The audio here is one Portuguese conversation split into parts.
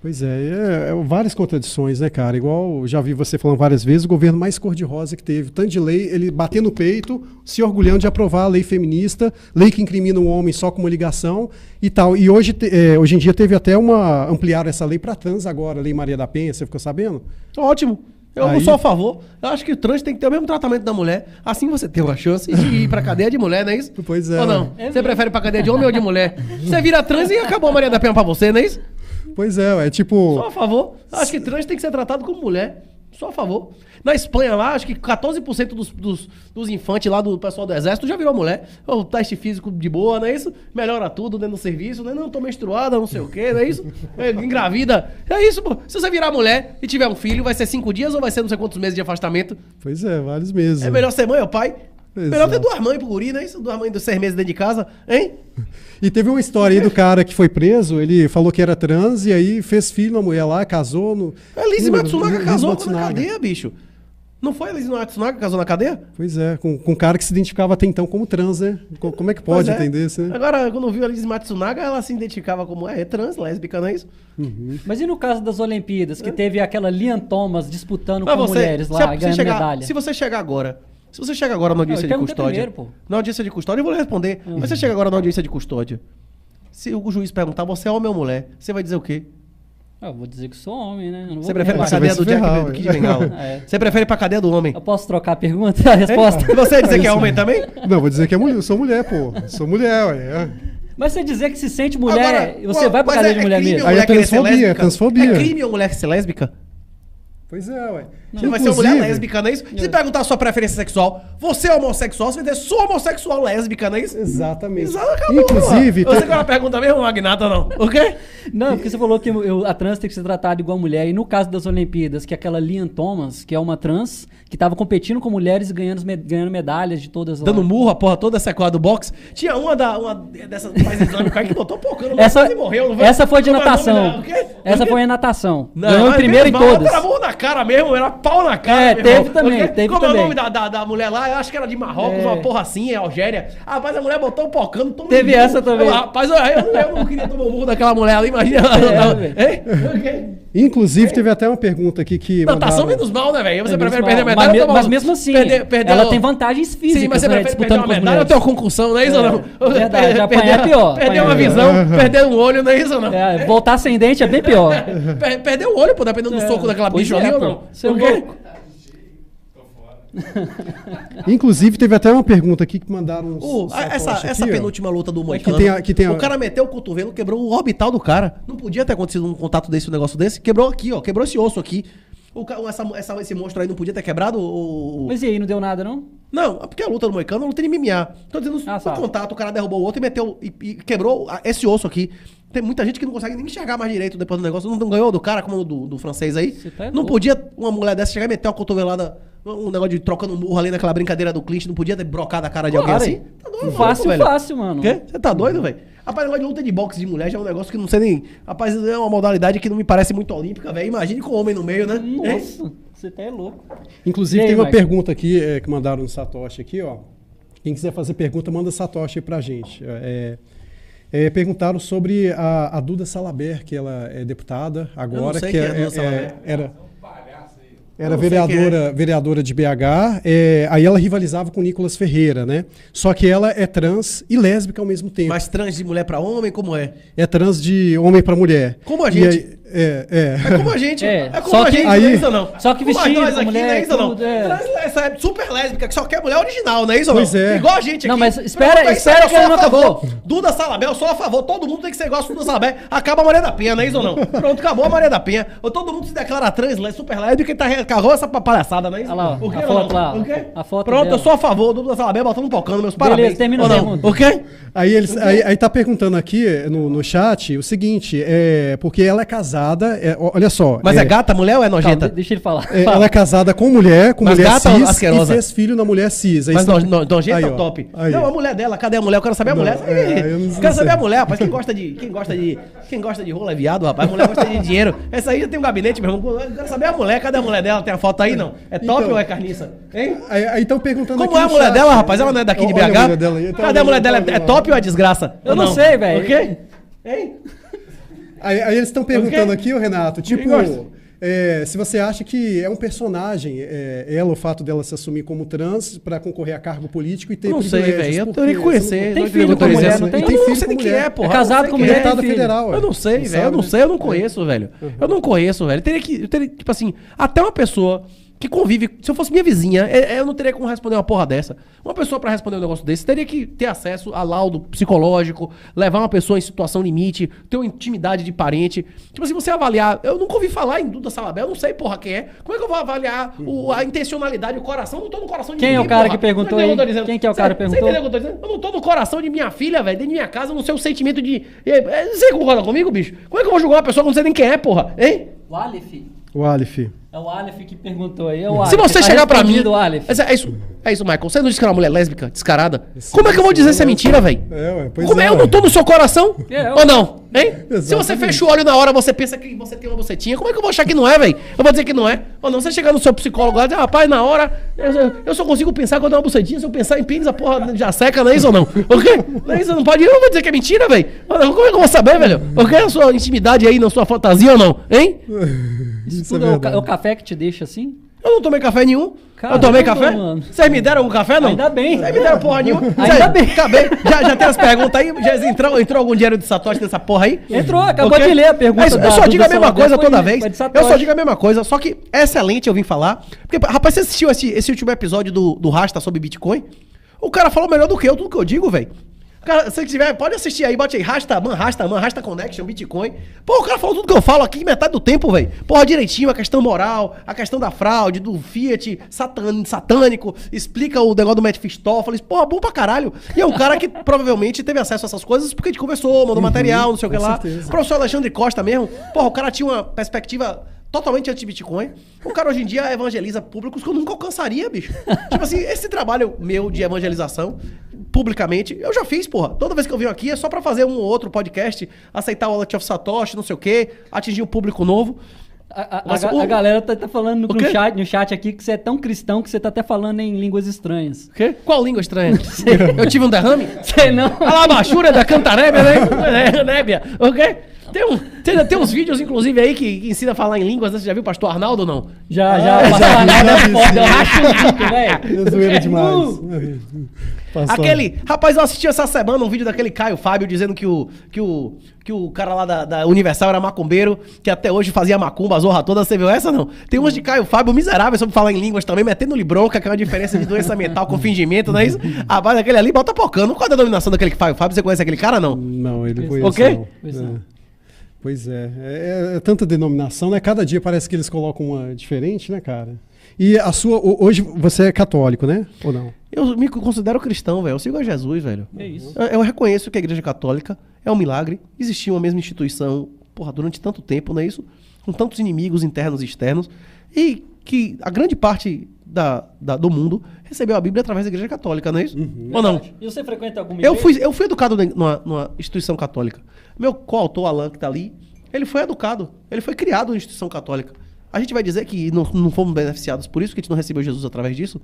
Pois é, várias contradições, né, cara? Igual já vi você falando várias vezes, o governo mais cor-de-rosa que teve. Tanto de lei, ele batendo no peito, se orgulhando de aprovar a lei feminista, lei que incrimina o homem só com uma ligação e tal. E hoje em dia teve até ampliar essa lei para trans agora, a Lei Maria da Penha, você ficou sabendo? Ótimo. Eu não sou a favor. Eu acho que o trans tem que ter o mesmo tratamento da mulher. Assim você tem uma chance de ir pra cadeia de mulher, não é isso? Pois é. Ou não? Você prefere ir pra cadeia de homem ou de mulher? Você vira trans e acabou a Maria da Penha pra você, não é isso? Pois é tipo... Sou a favor. Eu acho que trans tem que ser tratado como mulher. Sou a favor. Na Espanha lá, acho que 14% dos infantes lá do pessoal do exército já virou mulher. O teste físico de boa, não é isso? Melhora tudo dentro do serviço, né? Não, tô menstruada, não sei o quê, não é isso? Engravida. É isso, pô. Se você virar mulher e tiver um filho, vai ser 5 dias ou vai ser não sei quantos meses de afastamento? Pois é, vários meses. É melhor ser mãe ou pai? Exato. Melhor ter 2 mães pro guri, não é isso? 2 mães de 6 meses dentro de casa, hein? E teve uma história aí do cara que foi preso, ele falou que era trans e aí fez filho na mulher lá, casou no... A Lizzie Matsunaga casou na cadeia, bicho. Não foi a Lizzie Matsunaga que casou na cadeia? Pois é, com um cara que se identificava até então como trans, né? Como é que pode entender isso, né? Agora, quando viu a Lizzie Matsunaga, ela se identificava como trans, lésbica, não é isso? Uhum. Mas e no caso das Olimpíadas, que teve aquela Lian Thomas disputando com mulheres lá, ganhando medalha? Se você chega agora na audiência de custódia... Primeiro, na audiência de custódia, eu vou lhe responder. Mas você chega agora na audiência de custódia, se o juiz perguntar, você é homem ou mulher, você vai dizer o quê? Eu vou dizer que sou homem, né? Você prefere ir pra cadeia do Jack do Kid Bengala? Você prefere ir pra cadeia do homem? Eu posso trocar a pergunta? A resposta? E você dizer que é homem também? Não, vou dizer que é mulher, eu sou mulher, pô. Sou mulher, ué. Mas você dizer que se sente mulher, você vai pra cadeia de mulher mesmo? Aí é transfobia. É crime a mulher ser lésbica? Pois é, ué. Você vai ser uma mulher lésbica, não é isso? Se perguntar a sua preferência sexual, você é homossexual, você vai dizer, sou homossexual lésbica, não é isso? Exatamente. Acabou, inclusive... Você quer uma pergunta mesmo, Magnata, não? O quê? Não, porque você falou que a trans tem que ser tratada igual mulher. E no caso das Olimpíadas, que aquela Lian Thomas, que é uma trans, que tava competindo com mulheres e ganhando medalhas de todas lá. Dando murro, a porra toda, sequela do boxe. Tinha uma dessas mais islâmicas aí que botou pocando. Essa, e morreu, não foi? Essa foi de natação. Essa foi em natação. Não, ganhou em primeiro em todas. Era murro na cara mesmo, era pau na cara. Teve também, teve Como também. é o nome da mulher lá? Eu acho que era de Marrocos, uma porra assim, Algéria. Rapaz, a mulher botou um pocando. Teve essa também. Rapaz, eu não queria tomar um murro daquela mulher ali, imagina. Inclusive, teve até uma pergunta aqui que... Natação menos mal, né, velho? Você prefere perder a medalha? Mas mesmo assim, ela tem vantagens físicas. Sim, mas você prefere perder uma medalha ou ter uma concussão, não é isso ou não? Verdade, apanhar é pior. Perder uma visão, perder um olho, não é isso ou não? Voltar sem dente é bem pior. Perder o olho, pô, dependendo do soco daquela bicha ali ou não? Você é louco. Inclusive, teve até uma pergunta aqui que mandaram essa penúltima luta do Moicano. O cara meteu o cotovelo, quebrou o orbital do cara. Não podia ter acontecido um contato desse, um negócio desse. Quebrou aqui, ó. Quebrou esse osso aqui. Esse monstro aí não podia ter quebrado o... Mas e aí, não deu nada, não? Não, porque a luta do Moicano é uma luta de MMA. Tô dizendo, no contato, o cara derrubou o outro e meteu... E quebrou esse osso aqui. Tem muita gente que não consegue nem enxergar mais direito depois do negócio. Não ganhou do cara, como do francês aí. Não podia uma mulher dessa chegar e meter uma cotovelada, um negócio de trocando murro ali naquela brincadeira do Clint. Não podia ter brocado a cara de alguém assim? Tá doido, fácil, mano. Quê? Você tá doido, velho? Rapaz, negócio de luta de boxe de mulher já é um negócio que não sei nem... Rapaz, é uma modalidade que não me parece muito olímpica, velho. Imagine com homem no meio, né? Nossa, você tá louco. Inclusive, aí, tem uma pergunta aqui que mandaram no Satoshi aqui, ó. Quem quiser fazer pergunta, manda Satoshi aí pra gente. Perguntaram sobre a Duda Salabert, que ela é deputada agora. Eu não sei que é a Duda Salabert. Era vereadora de BH, aí ela rivalizava com o Nicolas Ferreira, né? Só que ela é trans e lésbica ao mesmo tempo. Mas trans de mulher pra homem, como é? É trans de homem pra mulher. Como a gente. É como a gente. É como a gente, aí, não é isso ou não? Só que vestido nós aqui, mulher, não é isso ou não? tudo, Essa é super lésbica, que só quer mulher original, não é isso ou não? Pois é. Igual a gente aqui. Não, mas espera que ele não acabou. Duda Salabert, eu sou a favor. Todo mundo tem que ser igual a Duda Salabert. Acaba a Maria da Penha, não é isso ou não? Pronto, acabou a Maria da Penha. Ou todo mundo se declara trans, super lésbica e carrou essa palhaçada, não é isso? Olha lá, a foto lá. A foto pronto, dela. Eu sou a favor. Duda Salabert botando um pocando, meus parabéns. Beleza, termina a pergunta. O quê? Aí tá perguntando aqui no chat o seguinte, porque ela é casada, olha só. Mas é gata, mulher ou é nojenta? Calma, deixa ele falar. Ela é casada com mulher gata cis asquerosa? E fez filho na mulher cis. Mas nojenta ou top? Aí, não, a mulher dela, cadê a mulher? Eu quero saber a mulher. Eu quero saber a mulher, rapaz. Quem gosta de rola é viado, rapaz. A mulher gosta de dinheiro. Essa aí já tem um gabinete, meu irmão. Eu quero saber a mulher, cadê a mulher dela? Tem a foto aí, não? É top ou é carniça? Hein? Aí estão perguntando como é a mulher dela, rapaz? Ela não é daqui de BH? Cadê a mulher dela? É top ou é desgraça? Eu não sei, velho. O quê? Hein? Aí eles estão perguntando aqui, ô Renato, tipo, gosta? se você acha que é um personagem, ela, o fato dela se assumir como trans pra concorrer a cargo político e ter Não sei, privilégios, velho. Eu porque teria que você conhecer. Tem não filho digo com mulher, autorização. não tem? Eu Tem não filho sei de com quem mulher. é, porra. É casado Eu não com sei mulher, quem deputada filho. federal. Eu não sei, velho. Eu não sei, eu não conheço, velho. Eu não conheço, velho. Eu teria, tipo assim, até uma pessoa que convive. Se eu fosse minha vizinha, eu não teria como responder uma porra dessa. Uma pessoa pra responder um negócio desse teria que ter acesso a laudo psicológico, levar uma pessoa em situação limite, ter uma intimidade de parente. Tipo assim, você avaliar. Eu nunca ouvi falar em Duda Salabel, eu não sei, porra, quem é. Como é que eu vou avaliar a intencionalidade, o coração? Eu não tô no coração de Quem é ninguém, o cara porra. que perguntou Não é aí? que eu tô dizendo. Quem que é o cara que Você perguntou? entendeu o que eu tô dizendo? Eu não tô no coração de minha filha, velho, dentro de minha casa, eu não sei o sentimento de. Você concorda comigo, bicho? Como é que eu vou julgar uma pessoa que eu não sei nem quem é, porra? Hein? O Aleph. O Aleph. É o Aleph que perguntou aí. É o Aleph. Se você Tá chegar pra mim. respondido, Aleph. É isso, Michael. Você não disse que era uma mulher lésbica, descarada? Como é que eu vou dizer se é mentira, velho? Pois Eu não tô no seu coração? É, Ou não? Hein? Se você Exatamente. fecha o olho na hora, você pensa que você tem uma bucetinha. Como é que eu vou achar que não é, velho? Eu vou dizer que não é. Ou não, você chegar no seu psicólogo lá e dizer, rapaz, na hora, eu só consigo pensar quando é uma bucetinha. Se eu pensar em pênis, a porra já seca, não é isso ou não? O quê? Não é isso? Não pode ir? Eu vou dizer que é mentira, velho. Como é que eu vou saber, velho? O que é a sua intimidade aí, na sua fantasia ou não? Hein? Isso é tudo é o verdade. café que te deixa assim? Eu não tomei café nenhum. Caramba, eu tomei café? mano. Vocês me deram algum café, não? Ainda bem. Vocês me deram porra nenhuma? Ainda bem. Acabei. Já tem as perguntas aí? Já entrou algum dinheiro de Satoshi nessa porra aí? Entrou, acabou Ok? de ler a pergunta. É isso, eu só digo a mesma coisa toda vez. Foi de Eu Satoshi. só digo a mesma coisa, só que é excelente eu vim falar. Porque, rapaz, você assistiu esse último episódio do Rasta sobre Bitcoin? O cara falou melhor do que eu, tudo que eu digo, velho. Cara, se tiver, pode assistir aí, bote aí, Rasta Connection, Bitcoin. Pô, o cara falou tudo que eu falo aqui metade do tempo, velho. Porra, direitinho, a questão moral, a questão da fraude, do fiat satânico, explica o negócio do Matt Fistófeles. Porra, bom pra caralho. E é um cara que provavelmente teve acesso a essas coisas porque a gente conversou, mandou material, não sei o que com lá. certeza. O professor Alexandre Costa mesmo, porra, o cara tinha uma perspectiva totalmente anti-Bitcoin. O cara hoje em dia evangeliza públicos que eu nunca alcançaria, bicho. Tipo assim, esse trabalho meu de evangelização, publicamente, eu já fiz, porra. Toda vez que eu venho aqui é só pra fazer um ou outro podcast, aceitar o Wallet of Satoshi, não sei o quê, atingir um público novo. A galera tá falando O quê? no chat aqui que você é tão cristão que você tá até falando em línguas estranhas. O quê? Qual língua estranha? Eu tive um derrame? Sei não. A labachura da Cantarébia, né? Nébia, ok? Tem uns vídeos, inclusive, aí que ensina a falar em línguas, né? Você já viu o pastor Arnaldo ou não? Já, já passou nada vi, foda, eu racho o bico, velho. É zoeira demais. Passou. Rapaz, eu assisti essa semana um vídeo daquele Caio Fábio dizendo que o cara lá da Universal era macumbeiro, que até hoje fazia macumba, a zorra toda. Você viu essa, não? Tem umas de Caio Fábio miserável sobre falar em línguas também, metendo-lhe bronca, que é uma diferença de doença mental com fingimento, não é isso? Rapaz, aquele ali bota pocando. Qual é a denominação daquele Caio Fábio? Você conhece aquele cara, não? Não, ele O conhece. quê? Não. Pois não. Pois é tanta denominação, né? Cada dia parece que eles colocam uma diferente, né, cara? E a sua, hoje você é católico, né? Ou não? Eu me considero cristão, velho. Eu sigo a Jesus, velho. É isso. Eu reconheço que a Igreja Católica é um milagre. Existia uma mesma instituição, porra, durante tanto tempo, não é isso? Com tantos inimigos internos e externos. E que a grande parte do mundo recebeu a Bíblia através da Igreja Católica, não é isso? Ou não? E você frequenta alguma Eu igreja? fui educado numa instituição católica. Meu coautor, Alan, que tá ali, ele foi educado. Ele foi criado em instituição católica. A gente vai dizer que não fomos beneficiados por isso, que a gente não recebeu Jesus através disso?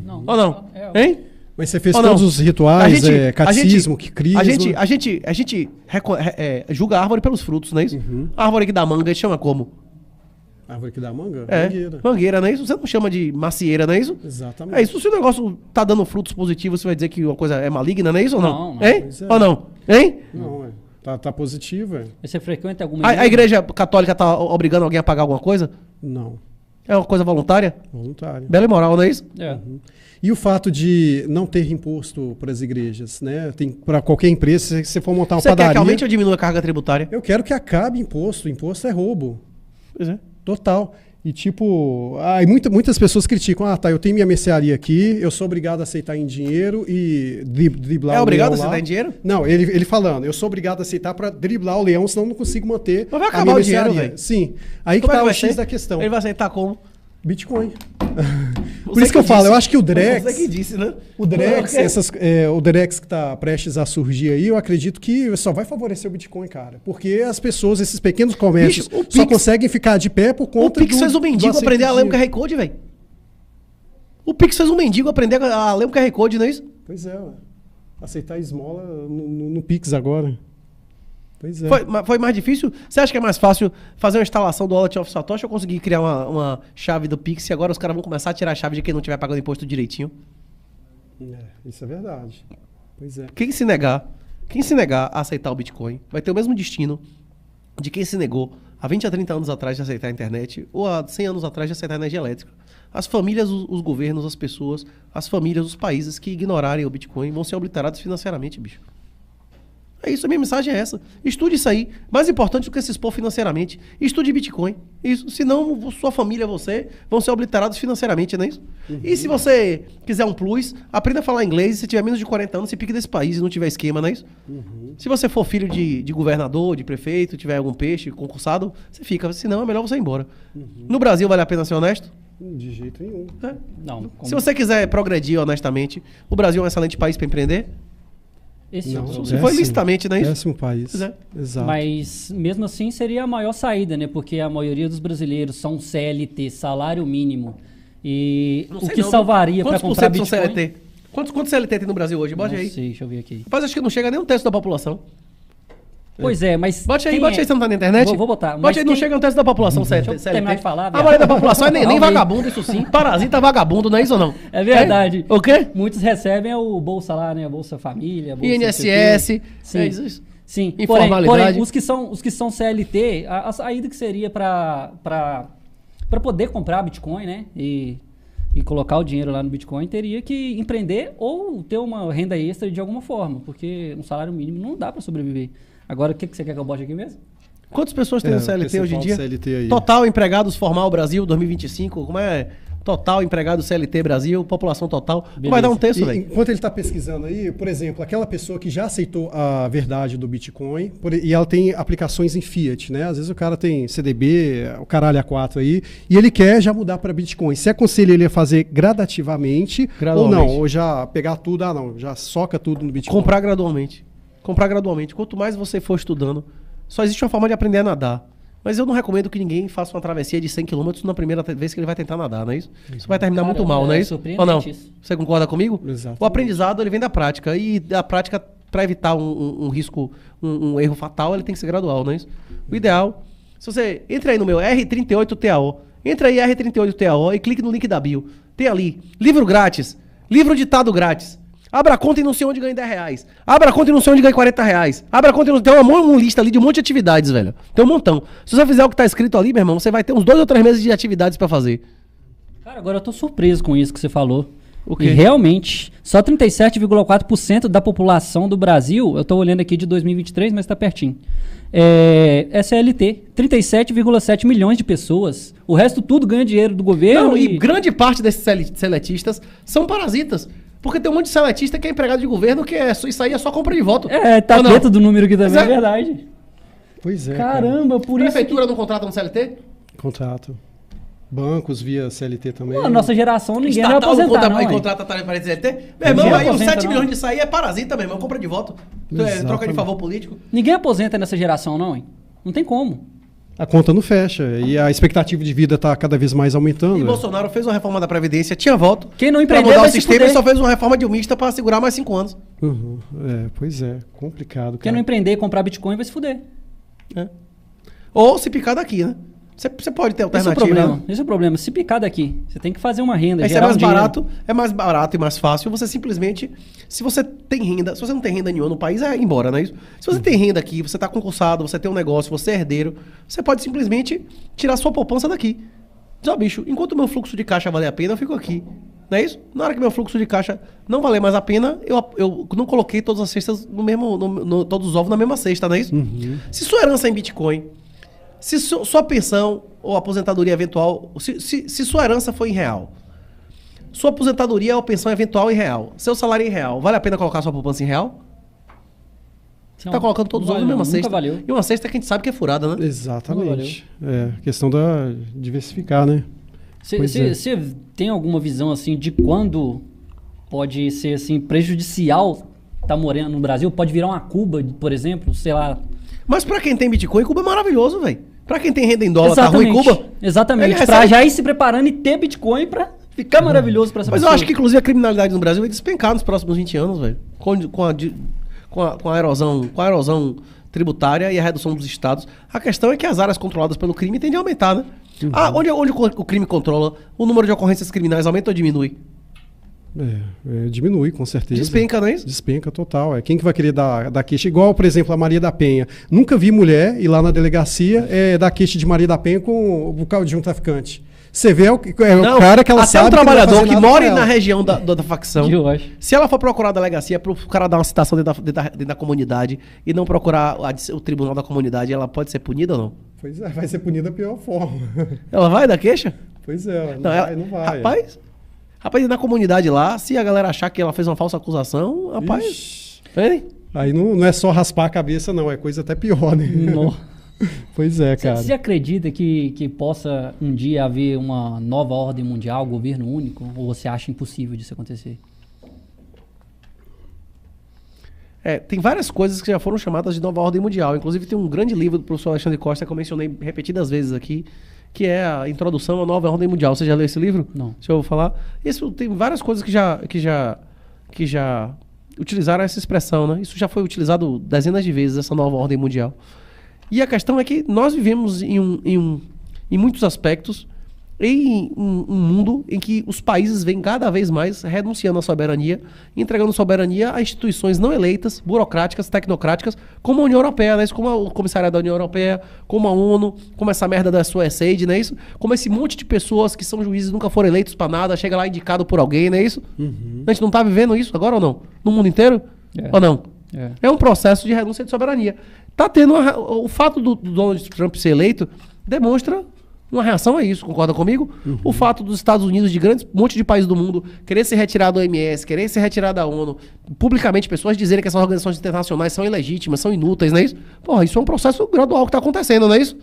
Não. Ou não? É, Hein? Mas você fez Ou todos não? os rituais, catecismo, crisma. A gente julga a árvore pelos frutos, não é isso? A árvore que dá manga, a gente chama como? Árvore que dá manga? É, Mangueira. mangueira, não é isso? Você não chama de macieira, não é isso? Exatamente. É isso. Se o negócio tá dando frutos positivos, você vai dizer que uma coisa é maligna, não é isso ou não? Não, não. Hein? Pois é. Ou não? Hein? Não, tá positivo, é. Você frequenta alguma A igreja católica tá obrigando alguém a pagar alguma coisa? Não, É uma coisa voluntária? voluntário. Bela e moral, não é isso? É. E o fato de não ter imposto para as igrejas, né? Tem para qualquer empresa, se você for montar uma Você quer que padaria, aumente ou diminua a carga tributária? eu quero que acabe imposto. Imposto é roubo. Pois é. Total. E tipo, aí muitas pessoas criticam, eu tenho minha mercearia aqui, eu sou obrigado a aceitar em dinheiro e driblar É o obrigado a leão lá. aceitar em dinheiro? Não, ele falando, eu sou obrigado a aceitar para driblar o leão, senão eu não consigo manter Mas vai a acabar minha o dinheiro, mercearia. velho. Sim. Aí que Como é tá que o vai X ser? da questão. Ele vai aceitar como? Bitcoin. Por Você isso que eu falo, disse. eu acho que o Drex... Você que disse, né? O Drex, Ok. o Drex que está prestes a surgir aí, eu acredito que só vai favorecer o Bitcoin, cara. Porque as pessoas, esses pequenos comércios, Bicho, o só Pix- conseguem ficar de pé por O conta Pix fez o mendigo aprender a ler um QR Code, velho. O Pix fez um mendigo aprender a ler um QR Code, não é isso? Pois é, ué. Aceitar esmola no Pix agora. Pois é. Foi mais difícil? Você acha que é mais fácil fazer uma instalação do Wallet of Satoshi ou conseguir criar uma chave do Pix e agora os caras vão começar a tirar a chave de quem não estiver pagando imposto direitinho? Isso é verdade. Pois é. Quem se negar a aceitar o Bitcoin vai ter o mesmo destino de quem se negou há 20 a 30 anos atrás de aceitar a internet ou há 100 anos atrás de aceitar a energia elétrica. As famílias, os governos, as pessoas, as famílias, os países que ignorarem o Bitcoin vão ser obliterados financeiramente, bicho. É isso, a minha mensagem é essa. Estude isso aí. Mais importante do que se expor financeiramente. Estude Bitcoin. Isso. Senão, sua família, você, vão ser obliterados financeiramente, não é isso? E se você quiser um plus, aprenda a falar inglês. Se tiver menos de 40 anos, você pique desse país e não tiver esquema, não é isso? Se você for filho de governador, de prefeito, tiver algum peixe concursado, você fica. Senão, é melhor você ir embora. No Brasil, vale a pena ser honesto? De jeito nenhum. É. Não. Se você quiser progredir honestamente, o Brasil é um excelente país para empreender. Esse é o Não, problema. Se for ilicitamente, não é isso? Péssimo país. Pois é. Exato. Mas mesmo assim seria a maior saída, né? Porque a maioria dos brasileiros são CLT, salário mínimo. E Não o sei que não. salvaria para Quantos por comprar cento são Bitcoin? CLT? Quantos CLT tem no Brasil hoje? Bote Não aí. sei, deixa eu ver aqui. Rapaz, acho que não chega nem um terço da população. Pois é, mas Bote aí, quem bote aí, você não tá na internet? Vou botar. Bote mas aí, não quem- chega um terço da população CLT. eu terminar de falar, A maioria da população é nem Calma aí. vagabundo, isso sim. Parasita vagabundo, não é isso ou não? É verdade. É? O quê? Muitos recebem o Bolsa lá, né? A Bolsa Família, Bolsa INSS. Sim. É isso. Sim, Informalidade. porém, os que são CLT, a saída que seria para poder comprar Bitcoin, né? E colocar o dinheiro lá no Bitcoin, teria que empreender ou ter uma renda extra de alguma forma, porque um salário mínimo não dá para sobreviver. Agora, o que você quer que eu bote aqui mesmo? Quantas pessoas tem no CLT hoje em dia? CLT aí. Total empregados formal Brasil 2025. Como é? Total empregado CLT Brasil, população total. Não vai dar um terço, E, velho. enquanto ele está pesquisando aí, por exemplo, aquela pessoa que já aceitou a verdade do Bitcoin e ela tem aplicações em Fiat, né? Às vezes o cara tem CDB, o caralho A4 aí, e ele quer já mudar para Bitcoin. Você aconselha ele a fazer gradativamente ou não? Ou já pegar tudo, já soca tudo no Bitcoin? Comprar gradualmente. Comprar gradualmente. Quanto mais você for estudando, só existe uma forma de aprender a nadar. Mas eu não recomendo que ninguém faça uma travessia de 100 km na primeira vez que ele vai tentar nadar, não é isso? Isso vai terminar Cara, muito mal, não é é isso? surpreendente Ou não? isso. Você concorda comigo? Exatamente. O aprendizado, ele vem da prática. E a prática, para evitar um risco, um erro fatal, ele tem que ser gradual, não é isso? O ideal, se você entra aí no meu R38TAO, entra aí R38TAO e clique no link da bio. Tem ali, livro grátis, livro ditado grátis. Abra a conta e não sei onde ganha R$10. Abra a conta e não sei onde ganha R$40. Abra a conta e não... Tem uma lista ali de um monte de atividades, velho. Tem um montão. Se você fizer o que tá escrito ali, meu irmão, você vai ter uns 2 ou 3 meses de atividades pra fazer. Cara, agora eu tô surpreso com isso que você falou. O quê? E realmente, só 37,4% da população do Brasil, eu tô olhando aqui de 2023, mas tá pertinho, é CLT. 37,7 milhões de pessoas. O resto tudo ganha dinheiro do governo. Não, e grande parte desses seletistas são parasitas. Porque tem um monte de seletista que é empregado de governo que isso aí é só compra de voto. Tá Ou não? dentro do número aqui também, Mas é verdade. Pois é. cara. Caramba, por isso. Prefeitura não contrata um CLT? Contrato. Bancos via CLT também. Pô, a nossa geração ninguém vai Estatal aposentar, não, hein? contrata tarefa para CLT? Meu irmão, Ninguém aí os aposenta, 7 não. milhões disso aí é parasita, meu irmão. Compra de voto. Troca de Exatamente. favor político. Ninguém aposenta nessa geração, não, hein? Não tem como. A conta não fecha. E a expectativa de vida está cada vez mais aumentando. E né? Bolsonaro fez uma reforma da Previdência, tinha voto. Quem não Pra empreender mudar o vai se sistema e fuder. só fez uma reforma dilmista para segurar mais 5 anos. Uhum. Pois é. Complicado, Quem cara. não empreender e comprar Bitcoin vai se fuder. Ou se picar daqui, né? Você pode ter Esse é o alternativa. problema. né? Esse é o problema. Se picar daqui, você tem que fazer uma renda, Aí é gerar mais um dinheiro. barato, é mais barato e mais fácil. Você simplesmente, se você tem renda, se você não tem renda nenhuma no país, é ir embora, não é isso? Se você tem renda aqui, você está concursado, você tem um negócio, você é herdeiro, você pode simplesmente tirar sua poupança daqui. Diz, ó, bicho, enquanto o meu fluxo de caixa valer a pena, eu fico aqui. Não é isso? Na hora que meu fluxo de caixa não valer mais a pena, eu não coloquei todas as cestas no mesmo, todos os ovos na mesma cesta, não é isso? Se sua herança é em Bitcoin, se sua pensão ou aposentadoria eventual, se sua herança for em real, sua aposentadoria ou pensão eventual em real, seu salário em real, vale a pena colocar sua poupança em real? Você tá colocando todos os ovos na mesma cesta. Valeu. E uma cesta que a gente sabe que é furada, né? Exatamente. Questão da diversificar, né? Pois é. Você tem alguma visão assim de quando pode ser assim prejudicial tá morando no Brasil? Pode virar uma Cuba, por exemplo, sei lá. Mas pra quem tem Bitcoin, Cuba é maravilhoso, velho. Pra quem tem renda em dólar, tá ruim Cuba? Exatamente. Ele Pra recebe- já ir se preparando e ter Bitcoin pra ficar maravilhoso pra essa Mas eu pessoa. acho que, inclusive, a criminalidade no Brasil vai despencar nos próximos 20 anos, velho. Com a erosão tributária e a redução dos estados. A questão é que as áreas controladas pelo crime tendem a aumentar, né? Onde o crime controla, o número de ocorrências criminais aumenta ou diminui? Diminui, com certeza. Despenca, não é isso? Despenca total. Quem que vai querer dar queixa? Igual, por exemplo, a Maria da Penha. Nunca vi mulher ir lá na delegacia dar queixa de Maria da Penha com o carro de um traficante. Você vê o cara que ela até sabe um trabalhador que que mora na região da facção, Eu acho. se ela for procurar a delegacia pro cara dar uma citação dentro da comunidade e não procurar o tribunal da comunidade, ela pode ser punida ou não? Pois é, vai ser punida da pior forma. Ela vai dar queixa? Pois é, não vai. Rapaz, na comunidade lá, se a galera achar que ela fez uma falsa acusação, rapaz... Hein? Aí não é só raspar a cabeça, não. É coisa até pior, né? Pois é, cara. Você acredita que possa um dia haver uma nova ordem mundial, governo único? Ou você acha impossível disso acontecer? Tem várias coisas que já foram chamadas de nova ordem mundial. Inclusive tem um grande livro do professor Alexandre Costa que eu mencionei repetidas vezes aqui, que é a Introdução à Nova Ordem Mundial. Você já leu esse livro? Não. Deixa eu falar. Isso tem várias coisas que já utilizaram essa expressão, né? Isso já foi utilizado dezenas de vezes, essa nova ordem mundial. E a questão é que nós vivemos em muitos aspectos em um mundo em que os países vêm cada vez mais renunciando à soberania, entregando soberania a instituições não eleitas, burocráticas, tecnocráticas, como a União Europeia, né? Isso, como o Comissariado da União Europeia, como a ONU, como essa merda da USAID, né? Isso, como esse monte de pessoas que são juízes e nunca foram eleitos pra nada, chega lá indicado por alguém, não é isso? A gente não tá vivendo isso agora ou não? No mundo inteiro? Ou não? É um processo de renúncia de soberania. Tá tendo o fato do Donald Trump ser eleito demonstra uma reação a isso, concorda comigo? O fato dos Estados Unidos, de grandes monte de países do mundo, querer se retirar do OMS, querer se retirar da ONU, publicamente pessoas dizerem que essas organizações internacionais são ilegítimas, são inúteis, não é isso? Porra, isso é um processo gradual que tá acontecendo, não é isso?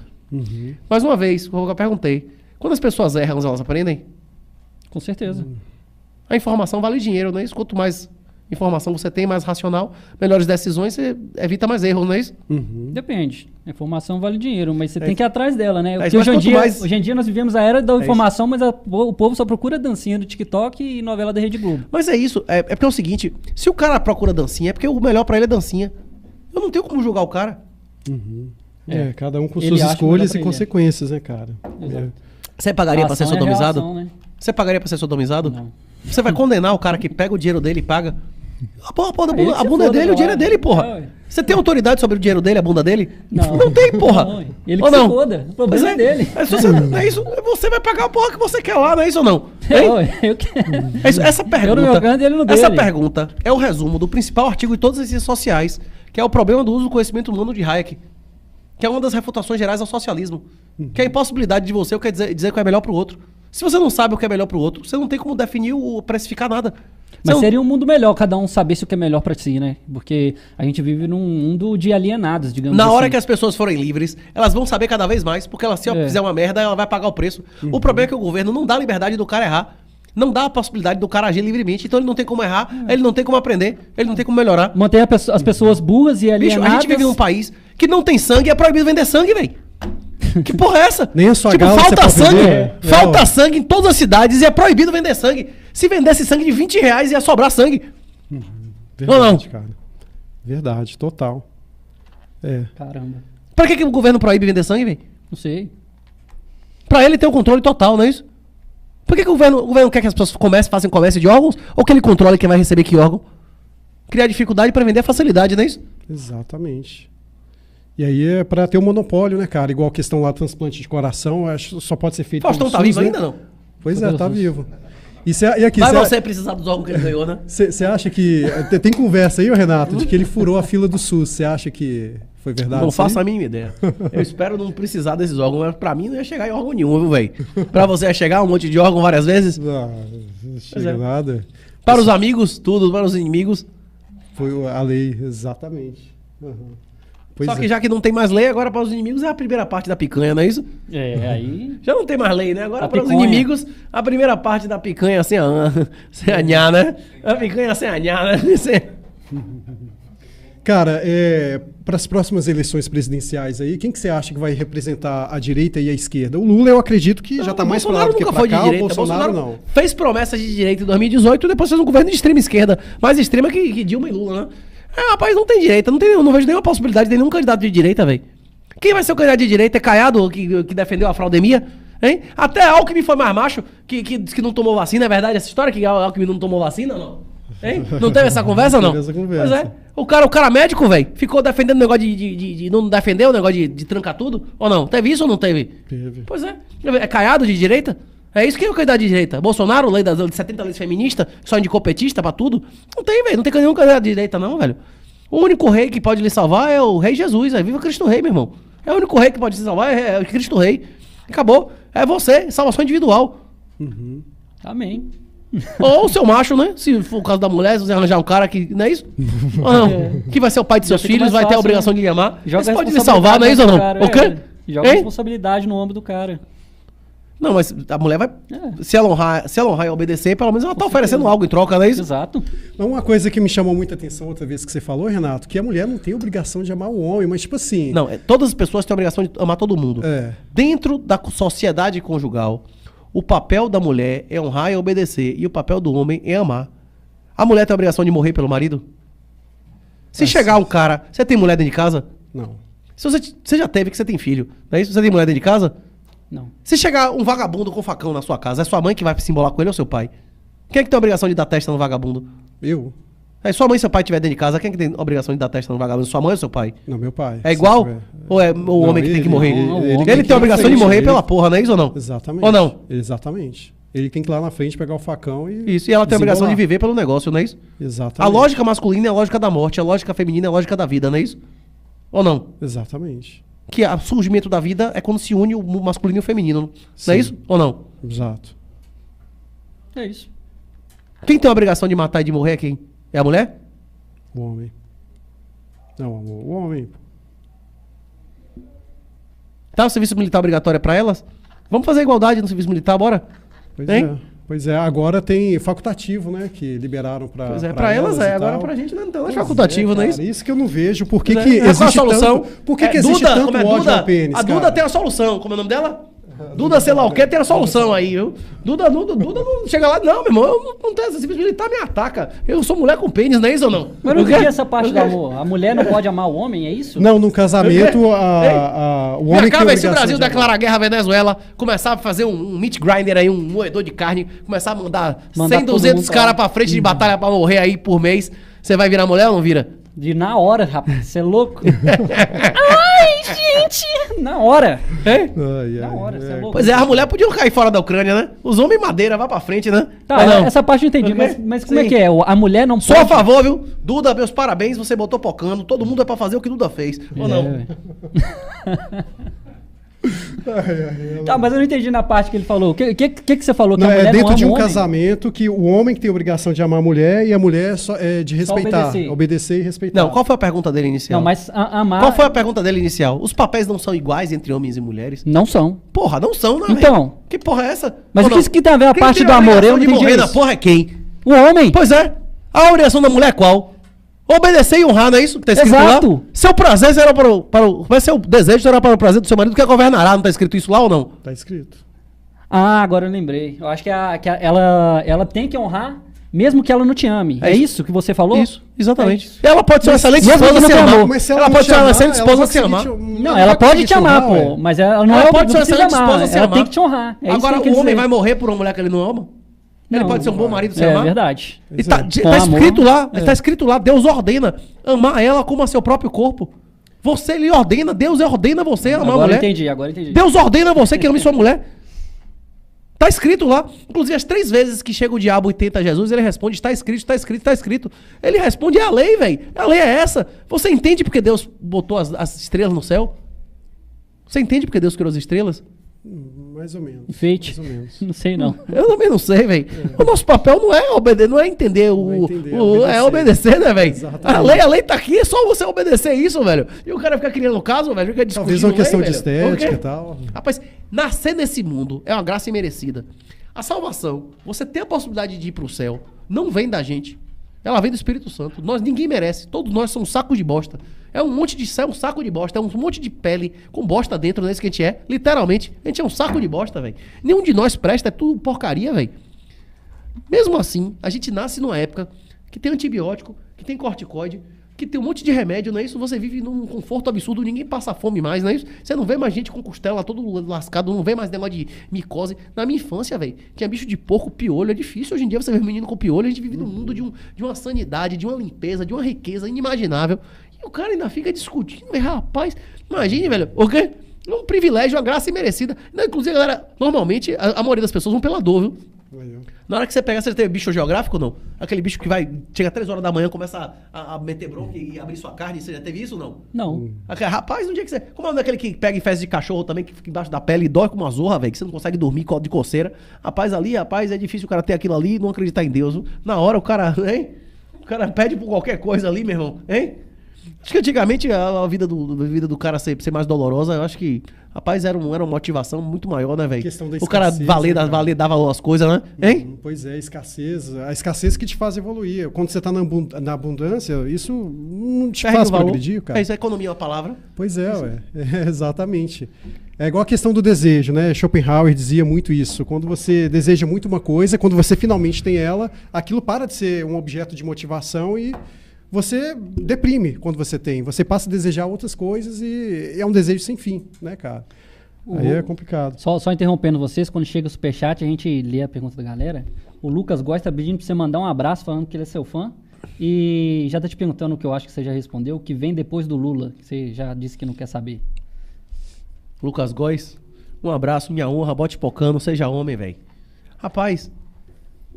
Mais uma vez, como eu perguntei, quando as pessoas erram, elas aprendem? Com certeza. A informação vale dinheiro, não é isso? Quanto mais informação você tem, mais racional, melhores decisões, você evita mais erros, não é isso? Depende. A informação vale dinheiro, mas você tem que ir atrás dela, né? Porque mas hoje em dia nós vivemos a era da informação, mas o povo só procura dancinha do TikTok e novela da Rede Globo. Mas é isso. É porque é o seguinte, se o cara procura dancinha, é porque o melhor pra ele é dancinha. Eu não tenho como julgar o cara. Cada um com Ele suas acha escolhas melhor e pra consequências, né, cara? Exato. Você pagaria pra ser Ação é sodomizado? reação, né? Você pagaria pra ser sodomizado? Não. Você vai condenar o cara que pega o dinheiro dele e paga? A bunda Ele que a se bunda é foda, dele, o dinheiro é ué. dele, porra. Ué. Você tem autoridade sobre o dinheiro dele, a bunda dele? Não. Não tem, porra. Não, ele Ou que se não? foda. O problema Pois é dele. É, se você, não é isso, você vai pagar a porra que você quer lá, não é isso ou não? Hein? Eu que... É isso, essa pergunta, no meu canto e ele no essa dele. pergunta é o resumo do principal artigo de todas as ciências sociais, que é o problema do uso do conhecimento humano de Hayek, que é uma das refutações gerais ao socialismo, que é a impossibilidade de você dizer o que é melhor pro outro. Se você não sabe o que é melhor pro outro, você não tem como definir ou precificar nada. Mas seria um mundo melhor, cada um saber se o que é melhor pra si, né? Porque a gente vive num mundo de alienados, digamos assim. Na hora que as pessoas forem livres, elas vão saber cada vez mais, porque se ela fizer uma merda, ela vai pagar o preço. O problema é que o governo não dá a liberdade do cara errar. Não dá a possibilidade do cara agir livremente, então ele não tem como errar, ele não tem como aprender, ele não tem como melhorar. Manter as pessoas burras e alienadas. Bicho, a gente vive num país que não tem sangue e é proibido vender sangue, velho. Que porra é essa? Nem a sua tipo, gala falta você pode sangue, vender. falta sangue em todas as cidades e é proibido vender sangue. Se vendesse sangue de R$20 ia sobrar sangue. Verdade, Ou não? cara. Verdade, total. Caramba. Pra que o governo proíbe vender sangue, velho? Não sei. Pra ele ter o controle total, não é isso? Por que o governo quer que as pessoas façam comércio de órgãos? Ou que ele controle quem vai receber que órgão? Criar dificuldade pra vender a facilidade, não é isso? Exatamente. E aí é pra ter um monopólio, né, cara? Igual a questão lá do transplante de coração, eu acho que só pode ser feito Faustão pelo tá SUS, vivo né? ainda, não? Pois é, tá vivo. E aqui, Vai você precisar dos órgãos que ele ganhou, né? Você acha que... Tem conversa aí, ô Renato, de que ele furou a fila do SUS. Você acha que foi verdade? Não isso aí? faço a mínima ideia. Eu espero não precisar desses órgãos, mas pra mim não ia chegar em órgão nenhum, viu, velho? Pra você ia chegar um monte de órgão várias vezes? Não chega é. nada. Para os amigos, tudo, para os inimigos. Foi a lei, exatamente. Uhum. Pois Só que já que não tem mais lei, agora para os inimigos é a primeira parte da picanha, não é isso? Aí... Já não tem mais lei, né? Agora A para os picanha. inimigos, a primeira parte da picanha sem a nhá, né? A picanha sem a nhá, né? Cara, para as próximas eleições presidenciais aí, quem que você acha que vai representar a direita e a esquerda? O Lula, eu acredito que já está mais para lá do que para cá. O Bolsonaro não. Fez promessas de direita em 2018 e depois fez um governo de extrema esquerda. Mais extrema que Dilma e Lula, né? Rapaz, não tem direita, não vejo nenhuma possibilidade de nenhum candidato de direita, velho. Quem vai ser o candidato de direita? É Caiado, que defendeu a fraudemia? Hein? Até Alckmin foi mais macho, que disse que não tomou vacina, é verdade essa história? Que Alckmin não tomou vacina, não? Hein? Não teve essa conversa, não? Teve essa conversa. Pois é. O cara médico, velho, ficou defendendo o negócio de não defender o negócio de trancar tudo? Ou não? Teve isso ou não teve? Teve. Pois é. É Caiado de direita? É isso que é o candidato de direita. Bolsonaro, lei das 70 leis feministas, só indicou petista pra tudo? Não tem, velho. Não tem nenhum candidato de direita, não, velho. O único rei que pode lhe salvar é o rei Jesus. Viva Cristo Rei, meu irmão. É o único rei que pode se salvar, é Cristo Rei. Acabou. É você, salvação individual. Uhum. Amém. Ou o seu macho, né? Se for o caso da mulher, se você arranjar um cara que. Não é isso? Ou não? Que vai ser o pai de seus fica filhos, mais vai ter a fácil, obrigação né? de lhe amar. Joga Você a pode lhe salvar, não é isso ou não? responsabilidade O quê? Joga a Hein? responsabilidade no ombro do cara. Não, mas a mulher vai. É. Se ela honrar e obedecer, pelo menos ela tá oferecendo algo em troca, não é isso? Exato. Uma coisa que me chamou muita atenção outra vez que você falou, Renato, que a mulher não tem obrigação de amar o homem, mas tipo assim... Não, todas as pessoas têm a obrigação de amar todo mundo. É. Dentro da sociedade conjugal, o papel da mulher é honrar e obedecer, e o papel do homem é amar. A mulher tem a obrigação de morrer pelo marido? Se chegar um cara... Você tem mulher dentro de casa? Não. Se você já teve, que você tem filho, não é isso? Você tem mulher dentro de casa? Não. Se chegar um vagabundo com facão na sua casa, é sua mãe que vai se embolar com ele ou seu pai? Quem é que tem a obrigação de dar testa no vagabundo? Eu? Aí sua mãe e seu pai estiver dentro de casa, quem é que tem a obrigação de dar testa no vagabundo? Sua mãe ou seu pai? Não, meu pai. É Se igual? tiver- Ou é o homem que tem que morrer? não, Ele, tem que tem a ir obrigação na de frente, morrer ele- pela porra, não é isso ou não? Exatamente. Ou não? Exatamente. Ele tem que ir lá na frente pegar o facão e... Isso, e ela tem a obrigação de desembolar. viver pelo negócio, não é isso? Exatamente. A lógica masculina é a lógica da morte, a lógica feminina é a lógica da vida, não é isso? Ou não? Exatamente. Que o surgimento da vida é quando se une o masculino e o feminino, não Sim. é isso? Ou não? Exato. É isso. Quem tem a obrigação de matar e de morrer é quem? É a mulher? O homem. Não, o homem. Tá o serviço militar obrigatório pra elas? Vamos fazer igualdade no serviço militar, bora? Pois Hein? é. Pois é, agora tem facultativo, né? Que liberaram pra. Pois é, pra elas é, e agora tal. pra gente não tem nada Pois facultativo, não é isso? cara, isso que eu não vejo. Por que, Pois que é. Qual a existe solução? tanto. Por que, que existe Duda, tanto como é ódio Duda? ao pênis? A Duda cara? tem a solução. Como é o nome dela? Duda, sei lá o que, tem a solução aí, viu? Duda não chega lá, não, meu irmão. Eu não tenho esse serviço militar, me ataca. Eu sou mulher com pênis, não é isso ou não? Mas eu não O quê? entendi essa parte O do quê? amor. A mulher não pode amar o homem, é isso? Não, no casamento, o Vem homem cá, tem velho, se o obrigação Brasil de amar. declarar a guerra à Venezuela, começar a fazer um meat grinder aí, um moedor de carne, começar a mandar 100, todo 200 mundo caras pra pra frente de batalha pra morrer aí por mês, você vai virar mulher ou não vira? De na hora, rapaz. Você é louco? Ai, gente! Na hora. Hein? Ai, Na ai, hora, você é louco. Pois é, as mulheres podiam cair fora da Ucrânia, né? Os homens madeira, vai pra frente, né? Tá, Ou não? essa parte eu entendi, O quê? mas como é Sim. que é? A mulher não Sou a pode... favor, viu? Duda, meus parabéns, você botou pocando. Todo mundo é pra fazer o que Duda fez. Ou não? velho. Tá, mas eu não entendi na parte que ele falou. O que você falou? Que Não, a mulher é dentro não de ama um o homem? casamento que o homem que tem a obrigação de amar a mulher e a mulher só é de respeitar. obedecer. Obedecer e respeitar. Não, qual foi a pergunta dele inicial? Não, mas amar... Qual foi a pergunta dele inicial? Os papéis não são iguais entre homens e mulheres? Não são. Porra, não são, não. Então. velho. Que porra é essa? Mas Ou o que não? isso que tem a ver a Quem parte tem do amor? Eu obrigação não de entendi morrer na isso. porra é quem? O homem. Pois é. A obrigação da mulher é qual? Obedecer e honrar, não é isso que tá escrito Exato. lá? Seu prazer será vai ser o desejo será para o prazer do seu marido que governará. Não tá escrito isso lá ou não? Tá escrito. Ah, agora eu lembrei. Eu acho que, ela tem que honrar, mesmo que ela não te ame. É É isso. isso que você falou? Isso, exatamente. É isso. Ela pode ser uma excelente mesmo esposa que não se tenha amar. amor. Mas se Ela não pode te ser uma amar, excelente ela esposa vai se amar. conseguir Não, vai ela pode conseguir te amar, honrar, pô. ué. Mas ela não Ela é pode ser uma precisa excelente amar. esposa se Ela amar. tem que te honrar. É isso Agora, que o ele homem quer vai dizer. morrer por uma mulher que ele não ama? Ele Não, pode ser um bom marido se É amar? verdade. E tá, Pois é. Com tá amor, escrito lá, tá escrito lá, Deus ordena amar ela como a seu próprio corpo. Você lhe ordena, Deus ordena você amar a Agora eu mulher. entendi, agora eu entendi. Deus ordena você que ame sua mulher. Tá escrito lá. Inclusive, as 3 vezes que chega o diabo e tenta Jesus, ele responde, está escrito, está escrito, está escrito. Ele responde, é a lei, velho. A lei é essa. Você entende porque Deus botou as estrelas no céu? Você entende porque Deus criou as estrelas? Mais ou menos. Enfeite. Mais ou menos. Não sei, não. Eu também não sei, velho. O nosso papel não é obedecer, não é entender Não é entender, é é obedecer, né, velho? Exatamente. A lei tá aqui, é só você obedecer isso, velho. E o cara fica criando caso, velho, fica discutindo Talvez uma lei, questão de velho. estética O quê? e tal. Rapaz, nascer nesse mundo é uma graça imerecida. A salvação, você ter a possibilidade de ir pro céu, não vem da gente. Ela vem do Espírito Santo. Ninguém merece. Todos nós somos sacos de bosta. É um monte de céu, um saco de bosta. É um monte de pele com bosta dentro, não é isso que a gente é? Literalmente. A gente é um saco de bosta, velho. Nenhum de nós presta, é tudo porcaria, velho. Mesmo assim, a gente nasce numa época que tem antibiótico, que tem corticoide, que tem um monte de remédio, não é isso? Você vive num conforto absurdo, ninguém passa fome mais, não é isso? Você não vê mais gente com costela todo lascado, não vê mais negócio de micose. Na minha infância, velho, tinha bicho de porco, piolho, é difícil hoje em dia você ver um menino com piolho, a gente vive num mundo de uma sanidade, de uma limpeza, de uma riqueza inimaginável. E o cara ainda fica discutindo, velho, rapaz, imagine, velho, o quê? É um privilégio, uma graça imerecida. Não, inclusive, galera, normalmente, a maioria das pessoas vão pela dor, viu? Na hora que você pegar, você tem bicho geográfico ou não? Aquele bicho que vai, chega 3 horas da manhã, começa a meter bronca e abrir sua carne. Você já teve isso ou não? Não. Rapaz, no dia que você... Como é daquele que pega em fezes de cachorro também, que fica embaixo da pele e dói com uma zorra, velho, que você não consegue dormir de coceira. Rapaz, é difícil o cara ter aquilo ali e não acreditar em Deus. Viu? Na hora o cara, hein? O cara pede por qualquer coisa ali, meu irmão, hein? Acho que antigamente a vida do cara ser mais dolorosa, eu acho que, rapaz, era uma motivação muito maior, né, velho? O cara dava as coisas, né? Hein? Pois é, escassez. A escassez que te faz evoluir. Quando você tá na abundância, isso não te faz progredir, cara. É isso, a economia é uma palavra. Pois é, ué. Exatamente. É igual a questão do desejo, né? Schopenhauer dizia muito isso. Quando você deseja muito uma coisa, quando você finalmente tem ela, aquilo para de ser um objeto de motivação e você deprime quando você tem. Você passa a desejar outras coisas e é um desejo sem fim, né, cara? Aí é complicado. Só interrompendo vocês, quando chega o superchat, a gente lê a pergunta da galera. O Lucas Góes tá pedindo pra você mandar um abraço, falando que ele é seu fã. E já tá te perguntando o que eu acho que você já respondeu, o que vem depois do Lula, que você já disse que não quer saber. Lucas Góes, um abraço, minha honra, bote pocando, seja homem, velho. Rapaz,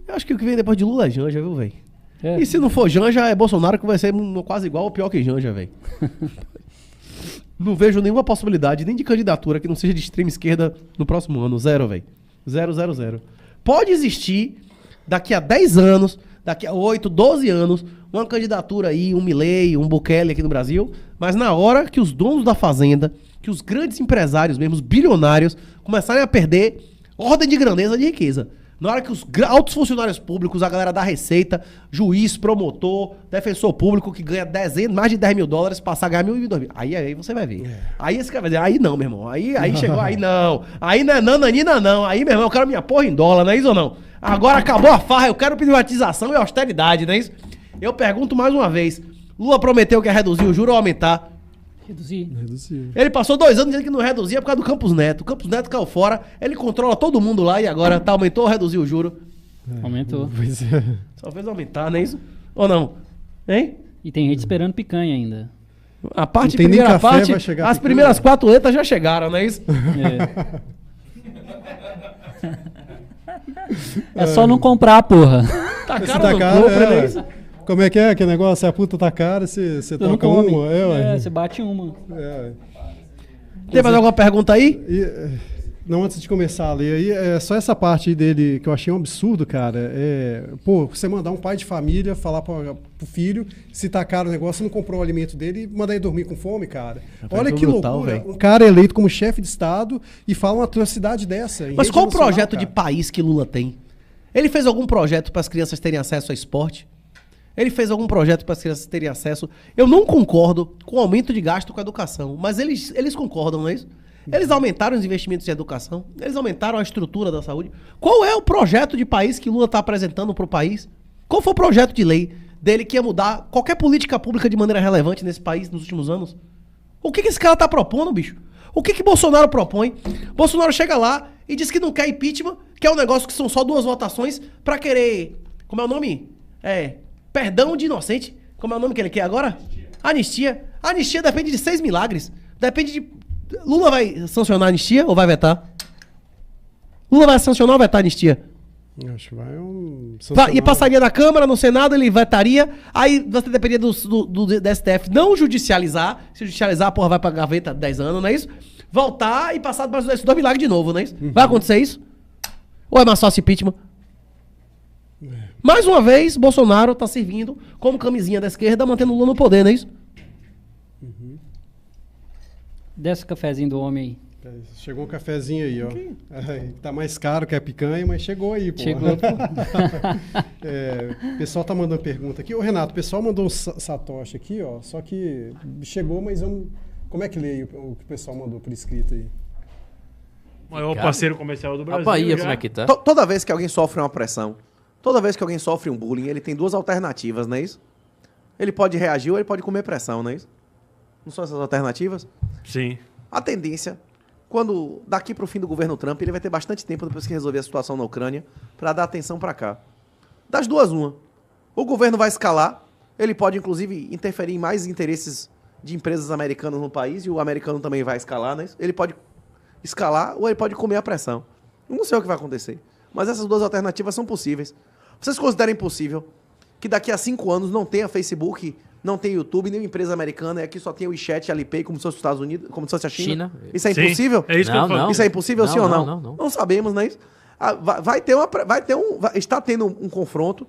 eu acho que o que vem depois de Lula é Janja, viu, velho? É. E se não for Janja, é Bolsonaro, que vai ser quase igual ou pior que Janja, velho. Não vejo nenhuma possibilidade, nem de candidatura que não seja de extrema esquerda no próximo ano. Zero, velho. 0, 0, 0. Pode existir, daqui a 10 anos, daqui a 8, 12 anos, uma candidatura aí, um Milei, um Bukele aqui no Brasil, mas na hora que os donos da fazenda, que os grandes empresários mesmo, os bilionários, começarem a perder ordem de grandeza de riqueza. Na hora que os altos funcionários públicos, a galera da Receita, juiz, promotor, defensor público que ganha mais de 10 mil dólares, passar a ganhar 1.000 e 2.000. Aí você vai ver. Aí esse cara vai dizer, aí não, meu irmão. Aí chegou, aí não. Aí não é nananina, não. Aí, meu irmão, eu quero minha porra em dólar, não é isso ou não? Agora acabou a farra, eu quero privatização e austeridade, não é isso? Eu pergunto mais uma vez. Lula prometeu que ia reduzir o juro ou aumentar? Reduzir. Ele passou 2 anos dizendo que não reduzia por causa do Campos Neto. O Campos Neto caiu fora, ele controla todo mundo lá e agora aumentou ou reduziu o juro? Aumentou. Pois é. Só fez aumentar, não é isso? Ou não? Hein? E tem gente esperando picanha ainda. A parte, tem primeira nem café, parte, vai chegar as picanha. primeiras 4 letras já chegaram, não é isso? É só não comprar, porra. Tá Esse caro tá não caro, compra, não é é. isso? Como é que é aquele negócio? A puta tá cara, você não toca come. uma. Ué. Você bate uma. Tem mais alguma pergunta aí? Não, antes de começar a ler aí, só essa parte aí dele que eu achei um absurdo, cara. Você mandar um pai de família falar pro filho, se tá caro o negócio, não comprou o alimento dele e mandar ele dormir com fome, cara. Olha que brutal, loucura. véio. Um cara eleito como chefe de Estado e fala uma atrocidade dessa. Mas rede qual o nacional, projeto cara. de país que Lula tem? Ele fez algum projeto para as crianças terem acesso a esporte? Ele fez algum projeto para as crianças terem acesso? Eu não concordo com o aumento de gasto com a educação, mas eles concordam, não é isso? Eles aumentaram os investimentos em educação, eles aumentaram a estrutura da saúde. Qual é o projeto de país que Lula está apresentando para o país? Qual foi o projeto de lei dele que ia mudar qualquer política pública de maneira relevante nesse país nos últimos anos? O que esse cara tá propondo, bicho? O que Bolsonaro propõe? Bolsonaro chega lá e diz que não quer impeachment, que é um negócio que são só 2 votações pra querer... Como é o nome? Perdão de inocente. Como é o nome que ele quer agora? Anistia. Anistia depende de 6 milagres. Depende de... Lula vai sancionar a anistia ou vai vetar? Lula vai sancionar ou vetar a anistia? Acho que vai E passaria na Câmara, no Senado, ele vetaria. Aí você dependia do STF não judicializar. Se judicializar, a porra vai pra gaveta 10 anos, não é isso? Voltar e passar para os 2 milagres de novo, não é isso? Vai acontecer isso? Ou é mais fácil impeachment? Mais uma vez, Bolsonaro tá servindo como camisinha da esquerda, mantendo o Lula no poder, não é isso? Desce o cafezinho do homem aí. Chegou um cafezinho aí, ó. Tá mais caro que a picanha, mas chegou aí, pô. Chegou, pô. O pessoal tá mandando pergunta aqui. Ô, Renato, o pessoal mandou um satoshi aqui, ó. Só que chegou, mas eu não... Como é que lê aí o que o pessoal mandou por escrito aí? Maior parceiro comercial do Brasil. A Bahia, já. como é que tá? Toda vez que alguém sofre uma pressão, toda vez que alguém sofre um bullying, ele tem 2 alternativas, não é isso? ele pode reagir ou ele pode comer pressão, não é isso? Não são essas alternativas? Sim. A tendência, quando daqui para o fim do governo Trump, ele vai ter bastante tempo depois que resolver a situação na Ucrânia para dar atenção para cá. Das duas, uma. O governo vai escalar, ele pode inclusive interferir em mais interesses de empresas americanas no país e o americano também vai escalar, né? Ele pode escalar ou ele pode comer a pressão. Eu não sei o que vai acontecer, mas essas duas alternativas são possíveis. Vocês consideram impossível que daqui a 5 anos não tenha Facebook, não tenha YouTube, nenhuma empresa americana, e aqui só tenha o WeChat e Alipay como se fosse os Estados Unidos, como se fosse a China? Isso é Sim, impossível? é isso que eu falo. Isso é impossível, sim ou não? Não. Sabemos, não é isso? Está tendo um confronto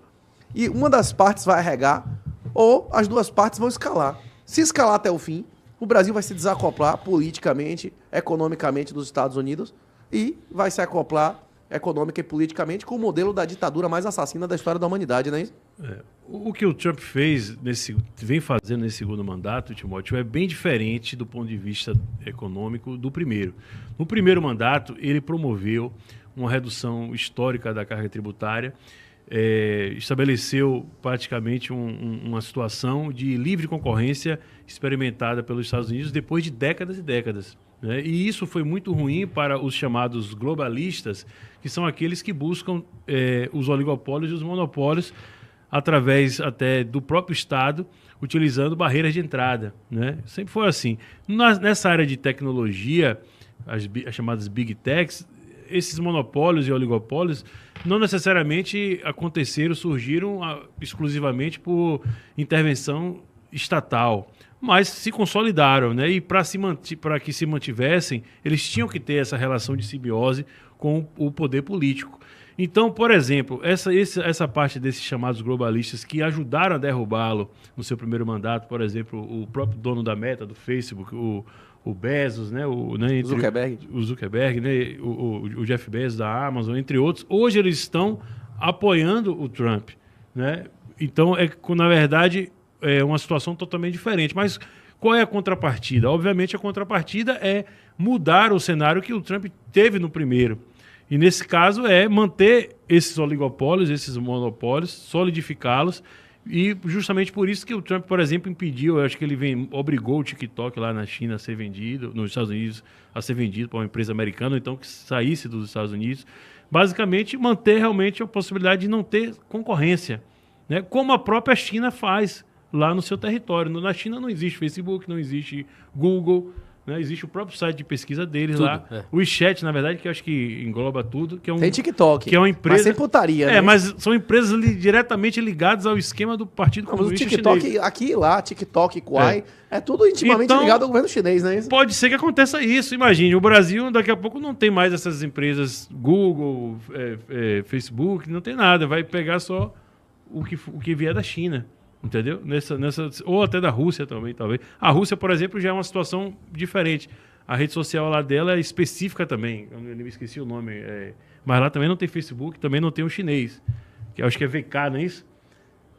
e uma das partes vai arregar ou as duas partes vão escalar. Se escalar até o fim, o Brasil vai se desacoplar politicamente, economicamente dos Estados Unidos e vai se acoplar econômica e politicamente com o modelo da ditadura mais assassina da história da humanidade, não é isso? O que o Trump vem fazendo nesse segundo mandato, Timóteo, é bem diferente do ponto de vista econômico do primeiro. No primeiro mandato, ele promoveu uma redução histórica da carga tributária, estabeleceu praticamente uma situação de livre concorrência experimentada pelos Estados Unidos depois de décadas e décadas. Né? E isso foi muito ruim para os chamados globalistas, que são aqueles que buscam os oligopólios e os monopólios através até do próprio Estado, utilizando barreiras de entrada. Né? Sempre foi assim. Nessa área de tecnologia, as chamadas Big Techs, esses monopólios e oligopólios não necessariamente surgiram exclusivamente por intervenção estatal, mas se consolidaram, né? E para que se mantivessem, eles tinham que ter essa relação de simbiose com o poder político. Então, por exemplo, essa parte desses chamados globalistas que ajudaram a derrubá-lo no seu primeiro mandato, por exemplo, o próprio dono da Meta, do Facebook, o Bezos, né, o Zuckerberg, né, o Jeff Bezos da Amazon, entre outros, hoje eles estão apoiando o Trump, né? Então, na verdade, é uma situação totalmente diferente. Mas qual é a contrapartida? Obviamente, a contrapartida é mudar o cenário que o Trump teve no primeiro. E, nesse caso, é manter esses oligopólios, esses monopólios, solidificá-los. E justamente por isso que o Trump, por exemplo, impediu, eu acho que ele obrigou o TikTok lá na China a ser vendido, nos Estados Unidos a ser vendido para uma empresa americana, então que saísse dos Estados Unidos. Basicamente, manter realmente a possibilidade de não ter concorrência, né? Como a própria China faz lá no seu território. Na China não existe Facebook, não existe Google, né? Existe o próprio site de pesquisa deles tudo, lá. O WeChat, na verdade, que eu acho que engloba tudo. Que é tem TikTok. Que é uma empresa... Mas sem putaria, né? Mas são empresas diretamente ligadas ao esquema do Partido Comunista TikTok, Chinês. Aqui e lá, TikTok, Quai, é tudo intimamente ligado ao governo chinês, não é isso? Pode ser que aconteça isso. Imagine, o Brasil daqui a pouco não tem mais essas empresas Google, Facebook, não tem nada. Vai pegar só o que vier da China. Entendeu? Ou até da Rússia também, talvez. A Rússia, por exemplo, já é uma situação diferente. A rede social lá dela é específica também. Eu me esqueci o nome. Mas lá também não tem Facebook, também não tem o chinês. Que eu acho que é VK, não é isso?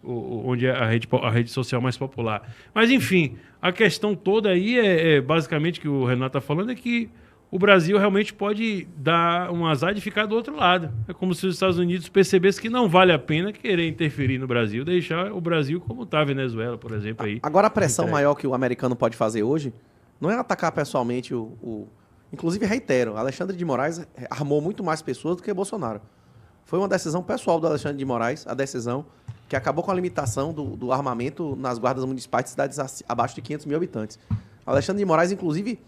Onde é a rede social mais popular. Mas, enfim, a questão toda aí basicamente que o Renato está falando é que o Brasil realmente pode dar um azar de ficar do outro lado. É como se os Estados Unidos percebessem que não vale a pena querer interferir no Brasil, deixar o Brasil como está a Venezuela, por exemplo. Aí. Agora, a pressão maior que o americano pode fazer hoje não é atacar pessoalmente Inclusive, reitero, Alexandre de Moraes armou muito mais pessoas do que Bolsonaro. Foi uma decisão pessoal do Alexandre de Moraes, a decisão que acabou com a limitação do armamento nas guardas municipais de cidades abaixo de 500 mil habitantes. Alexandre de Moraes, inclusive,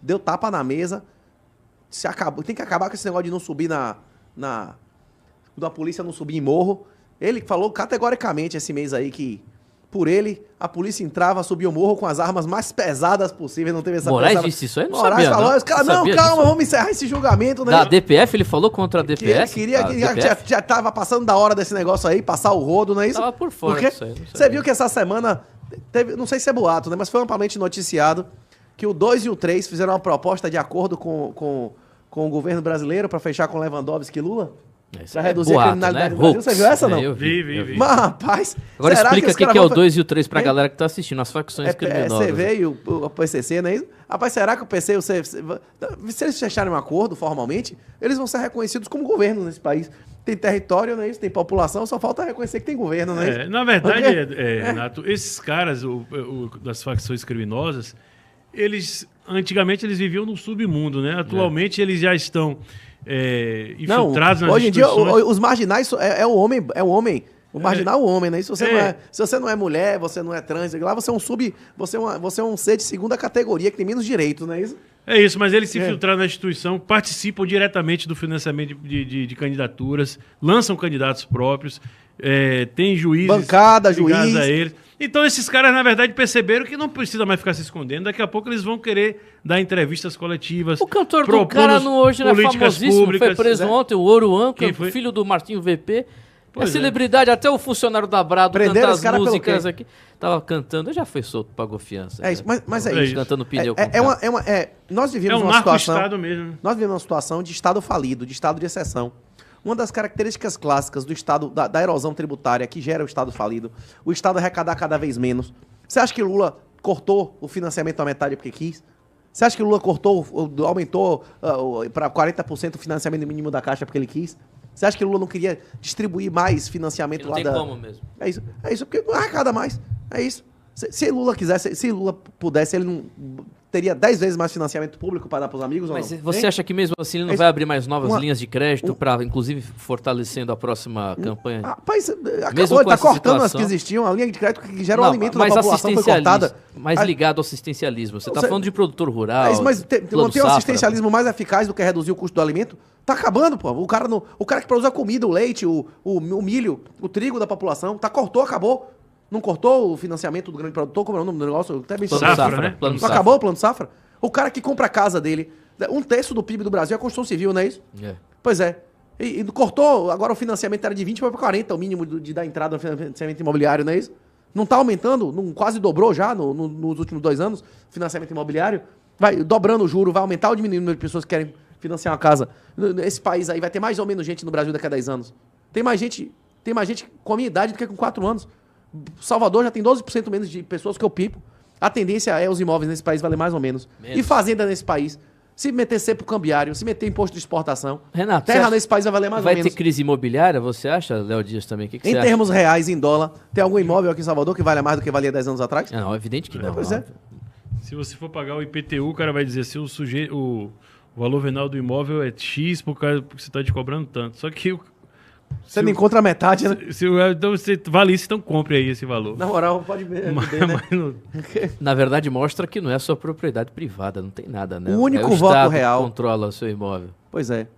deu tapa na mesa. Tem que acabar com esse negócio de não subir da polícia não subir em morro. Ele falou categoricamente esse mês aí que, por ele, a polícia entrava, subia o morro com as armas mais pesadas possíveis. Não teve essa Moraes disse isso aí? Não Moraes sabia, falou, não. os caras, não, calma, vamos encerrar esse julgamento, né? Da DPF, ele falou contra a DPF? Já tava passando da hora desse negócio aí, passar o rodo, não é isso? Tava por fora disso aí. Você viu que essa semana, teve, não sei se é boato, né? Mas foi amplamente noticiado que o 2 e o 3 fizeram uma proposta de acordo com o governo brasileiro para fechar com Lewandowski e Lula? Para reduzir a criminalidade no Brasil. Você viu essa, não? Eu vi. Mas, rapaz... Agora explica o que é o 2 e o 3 pra galera que tá assistindo, as facções criminosas. PSV e o PCC, não é isso? Rapaz, será que o PC... Se eles fecharem um acordo formalmente, eles vão ser reconhecidos como governo nesse país. tem território, não é isso? Tem população, só falta reconhecer que tem governo, não é isso? Na verdade, Renato, esses caras das facções criminosas, antigamente eles viviam no submundo, né? Atualmente eles já estão infiltrados nas hoje em dia, instituições. os marginais é o homem. O marginal é o homem, né? Se você não é mulher, você não é trans, lá você é você é um ser de segunda categoria que tem menos direitos, não é isso? É isso, mas eles se infiltraram na instituição, participam diretamente do financiamento de candidaturas, lançam candidatos próprios, tem juízes bancada, ligados juiz. a eles. Então esses caras, na verdade, perceberam que não precisa mais ficar se escondendo. Daqui a pouco eles vão querer dar entrevistas coletivas. O cantor do cara hoje não é famosíssimo, foi preso ontem, o Oruan, filho do Martinho VP. Celebridade, até o funcionário da Brado canta as músicas aqui. Tava cantando, já foi solto, pagou fiança. É isso, mas é isso. Cantando pneu. Nós vivemos um uma situação. Estado mesmo. Nós vivemos uma situação de Estado falido, de Estado de exceção. Uma das características clássicas do Estado, da erosão tributária que gera o Estado falido, o Estado arrecadar cada vez menos. Você acha que Lula cortou o financiamento à metade porque quis? Você acha que Lula aumentou para 40% o financiamento mínimo da Caixa porque ele quis? Você acha que Lula não queria distribuir mais financiamento lá da... Não tem como mesmo. É isso, porque não arrecada mais. É isso. Se Lula quisesse, se Lula pudesse, ele não teria 10 vezes mais financiamento público para dar para os amigos ou não? Mas você acha que mesmo assim ele não vai abrir mais novas linhas de crédito para, inclusive, fortalecendo a próxima campanha? Rapaz, acabou, ele está cortando as que existiam, a linha de crédito que gera o alimento da população foi cortada. Mais ligado ao assistencialismo. Você está falando de produtor rural, mas tem um assistencialismo mais eficaz do que reduzir o custo do alimento? Tá acabando, pô. O cara que produz a comida, o leite, o milho, o trigo da população, cortou, acabou. Não cortou o financiamento do grande produtor, como é o nome do negócio? Até bem Plano Safra, né? Não acabou o Plano Safra? O cara que compra a casa dele, 1/3 do PIB do Brasil é a construção civil, não é isso? Pois é. E cortou, agora o financiamento era de 20 para 40, o mínimo de dar entrada no financiamento imobiliário, não é isso? Não tá aumentando? Quase dobrou já nos últimos 2 anos o financiamento imobiliário? Vai dobrando o juro, vai aumentar ou diminuir o número de pessoas que querem financiar uma casa? Esse país aí vai ter mais ou menos gente no Brasil daqui a 10 anos. Tem mais gente com a minha idade do que com 4 anos. Salvador já tem 12% menos de pessoas que o Pipo. A tendência é os imóveis nesse país valer mais ou menos. E fazenda nesse país, se meter cepo cambiário, se meter imposto de exportação, Renato, terra nesse país vai valer mais ou menos. Vai ter crise imobiliária, você acha, Léo Dias, também? Que em termos reais, em dólar, tem algum imóvel aqui em Salvador que vale mais do que valia 10 anos atrás? Não, é evidente que não. Pois é. Se você for pagar o IPTU, o cara vai dizer se o valor venal do imóvel é X porque você está te cobrando tanto. Só que você não encontra a metade, né? Então você vale isso, então compre aí esse valor. Na moral, pode ver. Né? Na verdade, mostra que não é sua propriedade privada, não tem nada, né? O único o voto Estado real que controla o seu imóvel. Pois é.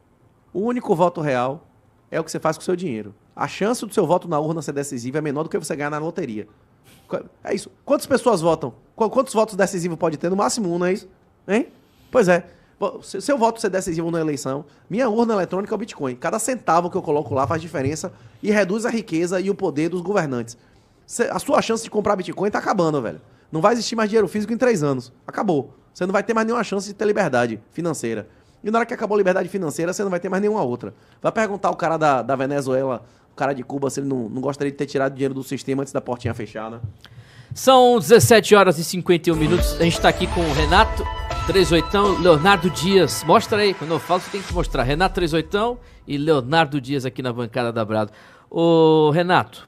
O único voto real é o que você faz com o seu dinheiro. A chance do seu voto na urna ser decisivo é menor do que você ganhar na loteria. É isso. Quantas pessoas votam? Quantos votos decisivos pode ter? No máximo 1, não é isso? Hein? Pois é. Se eu voto ser decisivo na eleição, minha urna eletrônica é o Bitcoin. Cada centavo que eu coloco lá faz diferença e reduz a riqueza e o poder dos governantes. A sua chance de comprar Bitcoin tá acabando, velho. Não vai existir mais dinheiro físico em 3 anos. Acabou. Você não vai ter mais nenhuma chance de ter liberdade financeira. E na hora que acabou a liberdade financeira, você não vai ter mais nenhuma outra. Vai perguntar o cara da Venezuela, o cara de Cuba, se ele não gostaria de ter tirado dinheiro do sistema antes da portinha fechar, né? São 17 horas e 51 minutos. A gente tá aqui com o Renato 38, Leonardo Dias. Mostra aí, quando eu falo você tem que mostrar. Renato 38 e Leonardo Dias aqui na bancada da Brado. Ô Renato,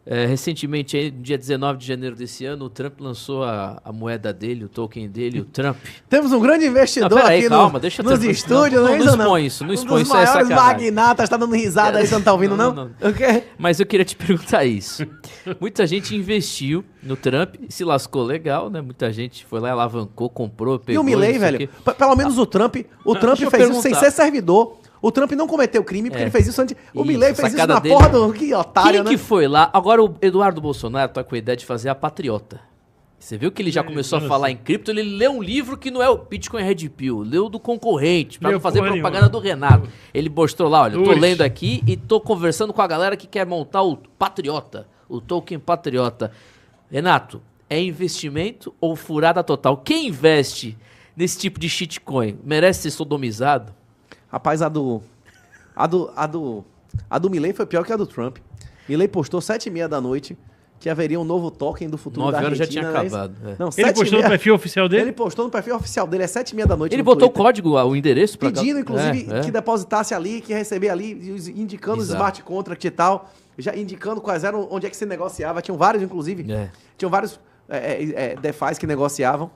recentemente, aí, no dia 19 de janeiro desse ano, o Trump lançou a moeda dele, o token dele, o Trump. Temos um grande investidor aqui nos estúdios, não expõe isso, não expõe isso. Um dos maiores magnatas, tá dando risada aí, você não tá ouvindo, não? Okay. Mas eu queria te perguntar isso. Muita gente investiu no Trump e se lascou legal, né? Muita gente foi lá, alavancou, comprou, pegou. E o Milley, velho? Pelo menos o Trump fez isso sem ser servidor. O Trump não cometeu crime porque ele fez isso antes. O Milley fez isso na porra do... Que otário, Quem que foi lá? Agora o Eduardo Bolsonaro tá com a ideia de fazer a Patriota. Você viu que ele já começou a falar em cripto, ele leu um livro que não é o Bitcoin Red Pill, leu do concorrente, pra não fazer propaganda do Renato. Ele mostrou lá, olha, eu tô lendo aqui e tô conversando com a galera que quer montar o Patriota, o token Patriota. Renato, é investimento ou furada total? Quem investe nesse tipo de shitcoin merece ser sodomizado? Rapaz, a do Milley foi pior que a do Trump. Milley postou 7h30 da noite que haveria um novo token do futuro 9 da horas já Argentina. tinha não é isso? acabado. É. Não, Ele 7h30 postou no perfil oficial dele? Ele postou no perfil oficial dele, é 7h30 da noite. Ele no botou o Twitter, código, o endereço pra pedindo, inclusive, É. que depositasse ali, que receber ali, indicando os Bizarro. smart contract e tal, já indicando quais eram, onde é que se negociava. Tinham vários, inclusive. É. Tinham vários DeFis que negociavam.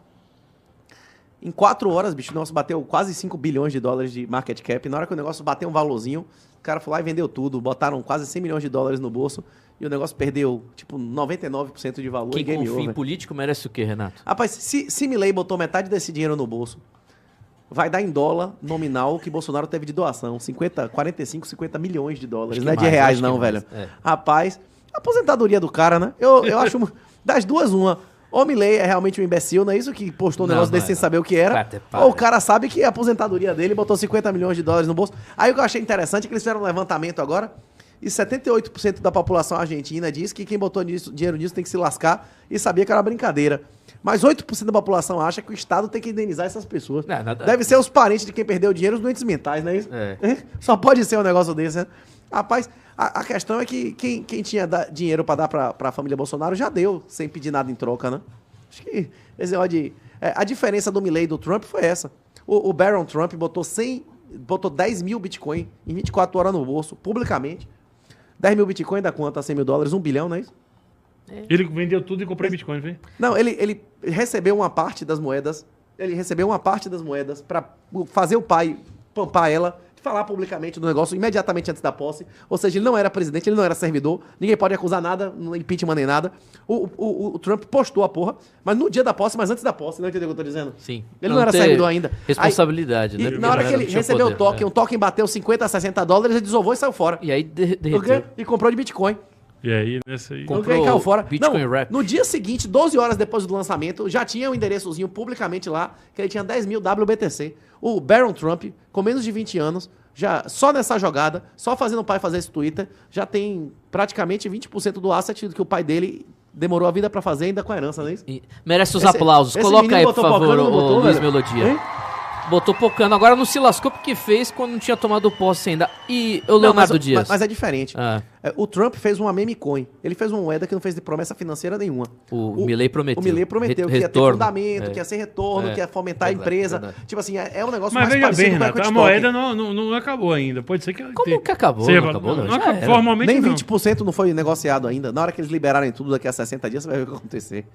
Em 4 horas, bicho, o negócio bateu quase 5 bilhões de dólares de market cap. Na hora que o negócio bateu um valorzinho, o cara foi lá e vendeu tudo. Botaram quase 100 milhões de dólares no bolso e o negócio perdeu, tipo, 99% de valor Quem e game confia em over. político merece o quê, Renato? Rapaz, se Milei botou metade desse dinheiro no bolso, vai dar em dólar nominal que Bolsonaro teve de doação. 45, 50 milhões de dólares. Acho Não é que de mais, reais, acho que não, mais. velho. É. Rapaz, a aposentadoria do cara, né? Eu acho das duas, uma. Ou o Milei é realmente um imbecil, não é isso que postou um Não, negócio não desse é, sem não. saber o que era. Cara, para. Ou o cara sabe que a aposentadoria dele botou 50 milhões de dólares no bolso. Aí o que eu achei interessante é que eles fizeram um levantamento agora e 78% da população argentina diz que quem botou dinheiro nisso tem que se lascar e sabia que era brincadeira. Mas 8% da população acha que o Estado tem que indenizar essas pessoas. Não, nada- Deve ser os parentes de quem perdeu o dinheiro, os doentes mentais, não é isso? É. Só pode ser um negócio desse, né? Rapaz, a questão é que quem tinha dinheiro pra dar pra família Bolsonaro já deu, sem pedir nada em troca, né? Acho que esse negócio a diferença do Milei e do Trump foi essa. O Barron Trump botou 10 mil Bitcoin em 24 horas no bolso, publicamente. 10 mil Bitcoin dá quanto? A 100 mil dólares? 1 bilhão, não é isso? Ele vendeu tudo e comprou Bitcoin, viu? Não, ele recebeu uma parte das moedas. Ele recebeu uma parte das moedas pra fazer o pai pampar ela, falar publicamente do negócio imediatamente antes da posse. Ou seja, ele não era presidente, ele não era servidor. Ninguém pode acusar nada, não impeachment nem nada. O Trump postou a porra, mas no dia da posse, mas antes da posse, não entendeu o que eu tô dizendo? Sim. Ele não era servidor ainda. Responsabilidade, Aí, né? e na hora que ele Tinha recebeu poder, o token, é. o token bateu 50 a 60 dólares, ele desovou e saiu fora. E aí derreteu. Ok? E comprou de Bitcoin. E aí, nessa aí... Comprou Ok, caiu fora. Bitcoin Não, Wrap. no dia seguinte, 12 horas depois do lançamento, já tinha um endereçozinho publicamente lá, que ele tinha 10 mil WBTC. O Barron Trump, com menos de 20 anos, já só nessa jogada, só fazendo o pai fazer esse Twitter, já tem praticamente 20% do asset que o pai dele demorou a vida pra fazer ainda com a herança, não é isso? E merece os Esse- aplausos. esse Coloca menino aí, por botou favor, pocando, não botou, o Luiz velho? Melodia. Hein? Botou pocando. Agora não se lascou porque fez quando não tinha tomado posse ainda. E o Não, Leonardo Dias. Mas é diferente. Ah, O Trump fez uma meme coin. Ele fez uma moeda que não fez de promessa financeira nenhuma. o Milei prometeu. O Milei prometeu que ia ter Retorno. fundamento, É. que ia ser retorno, É. que ia fomentar Verdade, a empresa. verdade. Tipo assim, é um negócio Mas mais veja parecido bem, com Renato, a equity moeda token. não acabou ainda. Pode ser que ela Como que acabou? Seja, Não acabou, não. Já acabou. era. Formalmente Nem não. 20% não foi negociado ainda. Na hora que eles liberarem tudo daqui a 60 dias, você vai ver o que vai acontecer.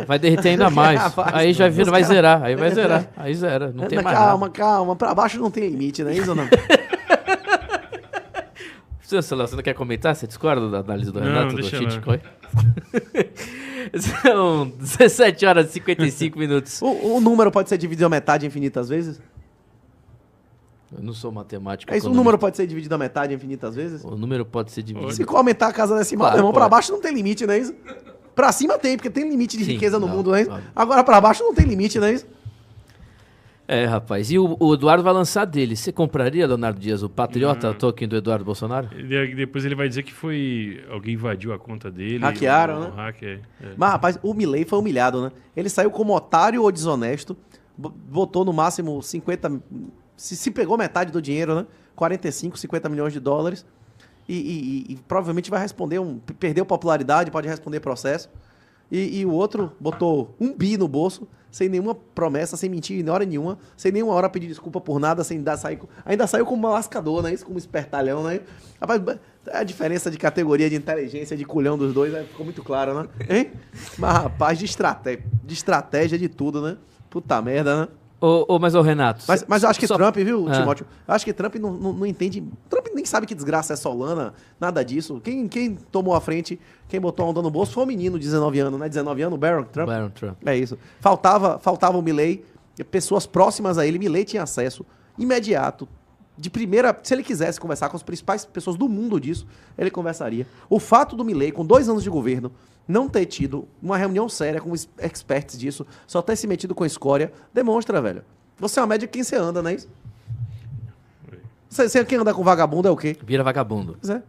Vai derreter ainda mais. Rapaz, Aí já vira, os vai cara- zerar. Aí vai zerar. Aí zera. Não tem mais nada. Calma. Pra baixo não tem limite, não é isso ou não? Você não quer comentar? Você discorda da análise do Não, Renato do deixa lá. shitcoin? São 17 horas e 55 minutos. O número pode ser dividido à metade infinitas vezes? Eu não sou matemático. É isso, o economista. número pode ser dividido à metade infinitas vezes? O número pode ser Se dividido. aumentar a casa decimal, Claro, meu irmão, pra pode. baixo não tem limite, não é isso? Pra cima tem, porque tem limite de Sim, riqueza no não, mundo, não é isso? claro. Agora pra baixo não tem limite, não é isso? É, rapaz. E o Eduardo vai lançar dele. Você compraria, Leonardo Dias, o Patriota token do Eduardo Bolsonaro? Depois ele vai dizer que foi... Alguém invadiu a conta dele. Hackearam, né? Hacker, Mas, rapaz, o Milei foi humilhado, né? Ele saiu como otário ou desonesto, botou no máximo 50... Se pegou metade do dinheiro, né? 45, 50 milhões de dólares. E provavelmente vai responder perdeu popularidade, pode responder processo. E o outro botou 1 bi no bolso, sem nenhuma promessa, sem mentir em hora nenhuma, sem nenhuma hora pedir desculpa por nada, ainda saiu como um lascador, né? Isso como espertalhão, né? Rapaz, a diferença de categoria de inteligência, de culhão dos dois, ficou muito claro, né? Hein? Mas, rapaz, de estratégia de tudo, né? Puta merda, né? Mas o Renato... Mas eu acho que só- Trump, viu, Ah. Timóteo? Eu acho que Trump não entende. Trump nem sabe que desgraça é Solana, nada disso. Quem tomou a frente, quem botou a onda no bolso foi o menino de 19 anos, né? 19 anos, o Barron Trump. Barron Trump. É isso. Faltava o Milei, pessoas próximas a ele. Milei tinha acesso imediato, de primeira. Se ele quisesse conversar com as principais pessoas do mundo disso, ele conversaria. O fato do Milei, com 2 anos de governo, não ter tido uma reunião séria com os experts disso, só ter se metido com escória, demonstra, velho. Você é uma média de quem você anda, não é isso? Quem anda com vagabundo é o quê? Vira vagabundo. Pois é.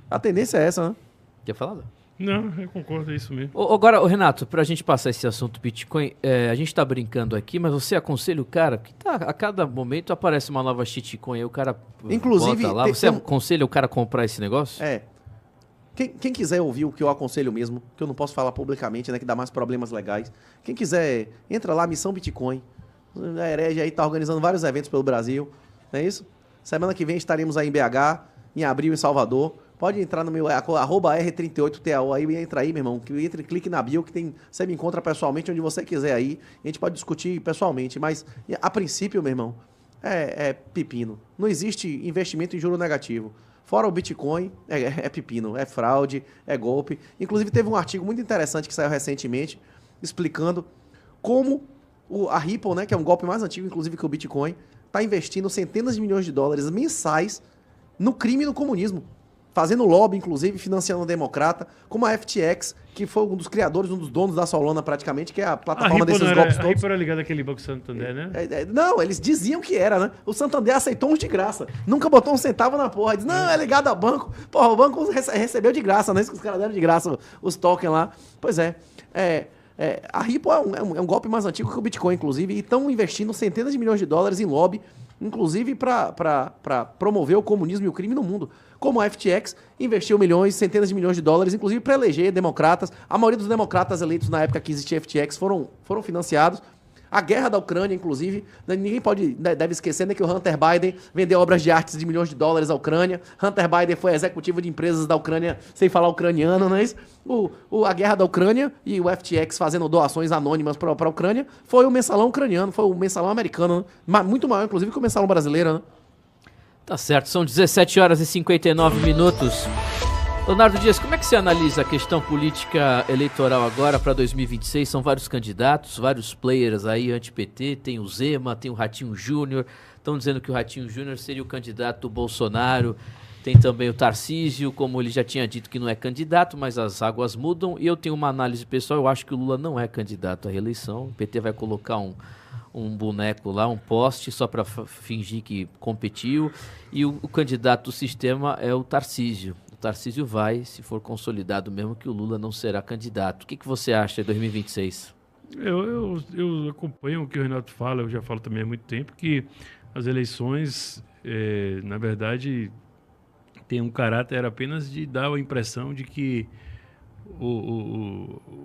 A tendência é essa, né? Quer falar? Léo? Não, eu concordo, é isso mesmo. Agora, Renato, pra gente passar esse assunto Bitcoin, a gente tá brincando aqui, mas você aconselha o cara, porque a cada momento aparece uma nova shitcoin, aí o cara Inclusive, bota lá. tem- Você tem um- aconselha o cara a comprar esse negócio? É. Quem quiser ouvir o que eu aconselho mesmo, que eu não posso falar publicamente, né, que dá mais problemas legais. Quem quiser, entra lá, Missão Bitcoin. A Herege aí tá organizando vários eventos pelo Brasil, não é isso? Semana que vem estaremos aí em BH, em abril em Salvador. Pode entrar no meu @R38TAO aí, entra aí, meu irmão. Entre, clique na bio que você me encontra pessoalmente onde você quiser aí. A gente pode discutir pessoalmente, mas a princípio, meu irmão, é pepino. Não existe investimento em juro negativo. Fora o Bitcoin, é pepino, é fraude, é golpe. Inclusive, teve um artigo muito interessante que saiu recentemente explicando como a Ripple, né, que é um golpe mais antigo, inclusive, que o Bitcoin, está investindo centenas de milhões de dólares mensais no crime e no comunismo. Fazendo lobby, inclusive, financiando o democrata, como a FTX, que foi um dos criadores, um dos donos da Solana, praticamente, que é a plataforma desses golpes todos. A Ripple era ligada àquele Banco Santander, né? Não, eles diziam que era, né? O Santander aceitou uns de graça. Nunca botou um centavo na porra. Diz, não, é ligado ao banco. Porra, o banco recebeu de graça, né? Os caras deram de graça os tokens lá. Pois é. A Ripple é um golpe mais antigo que o Bitcoin, inclusive, e estão investindo centenas de milhões de dólares em lobby, inclusive para promover o comunismo e o crime no mundo. Como a FTX investiu milhões, centenas de milhões de dólares, inclusive para eleger democratas. A maioria dos democratas eleitos na época que existia FTX foram financiados. A guerra da Ucrânia, inclusive, ninguém deve esquecer, né, que o Hunter Biden vendeu obras de arte de milhões de dólares à Ucrânia. Hunter Biden foi executivo de empresas da Ucrânia sem falar ucraniano, não é isso? A guerra da Ucrânia e o FTX fazendo doações anônimas para a Ucrânia foi o mensalão ucraniano, foi o mensalão americano, né? Muito maior, inclusive, que o mensalão brasileiro, né? Tá certo, são 17 horas e 59 minutos. Leonardo Dias, como é que você analisa a questão política eleitoral agora para 2026? São vários candidatos, vários players aí anti-PT, tem o Zema, tem o Ratinho Júnior, estão dizendo que o Ratinho Júnior seria o candidato do Bolsonaro, tem também o Tarcísio, como ele já tinha dito que não é candidato, mas as águas mudam, e eu tenho uma análise pessoal, eu acho que o Lula não é candidato à reeleição, o PT vai colocar um boneco lá, um poste, só para fingir que competiu, e o candidato do sistema é o Tarcísio. O Tarcísio vai, se for consolidado mesmo, que o Lula não será candidato. O que você acha de 2026? Eu acompanho o que o Renato fala, eu já falo também há muito tempo, que as eleições, na verdade, têm um caráter apenas de dar a impressão de que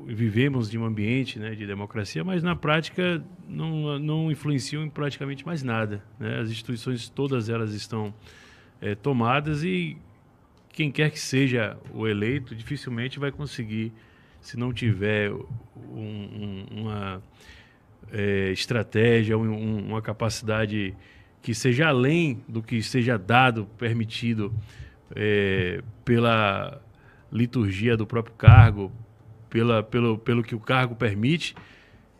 vivemos de um ambiente, né, de democracia, mas na prática não influenciam em praticamente mais nada, né? As instituições, todas elas estão tomadas e quem quer que seja o eleito dificilmente vai conseguir, se não tiver uma estratégia, uma capacidade que seja além do que seja dado, permitido pela liturgia do próprio cargo, pelo que o cargo permite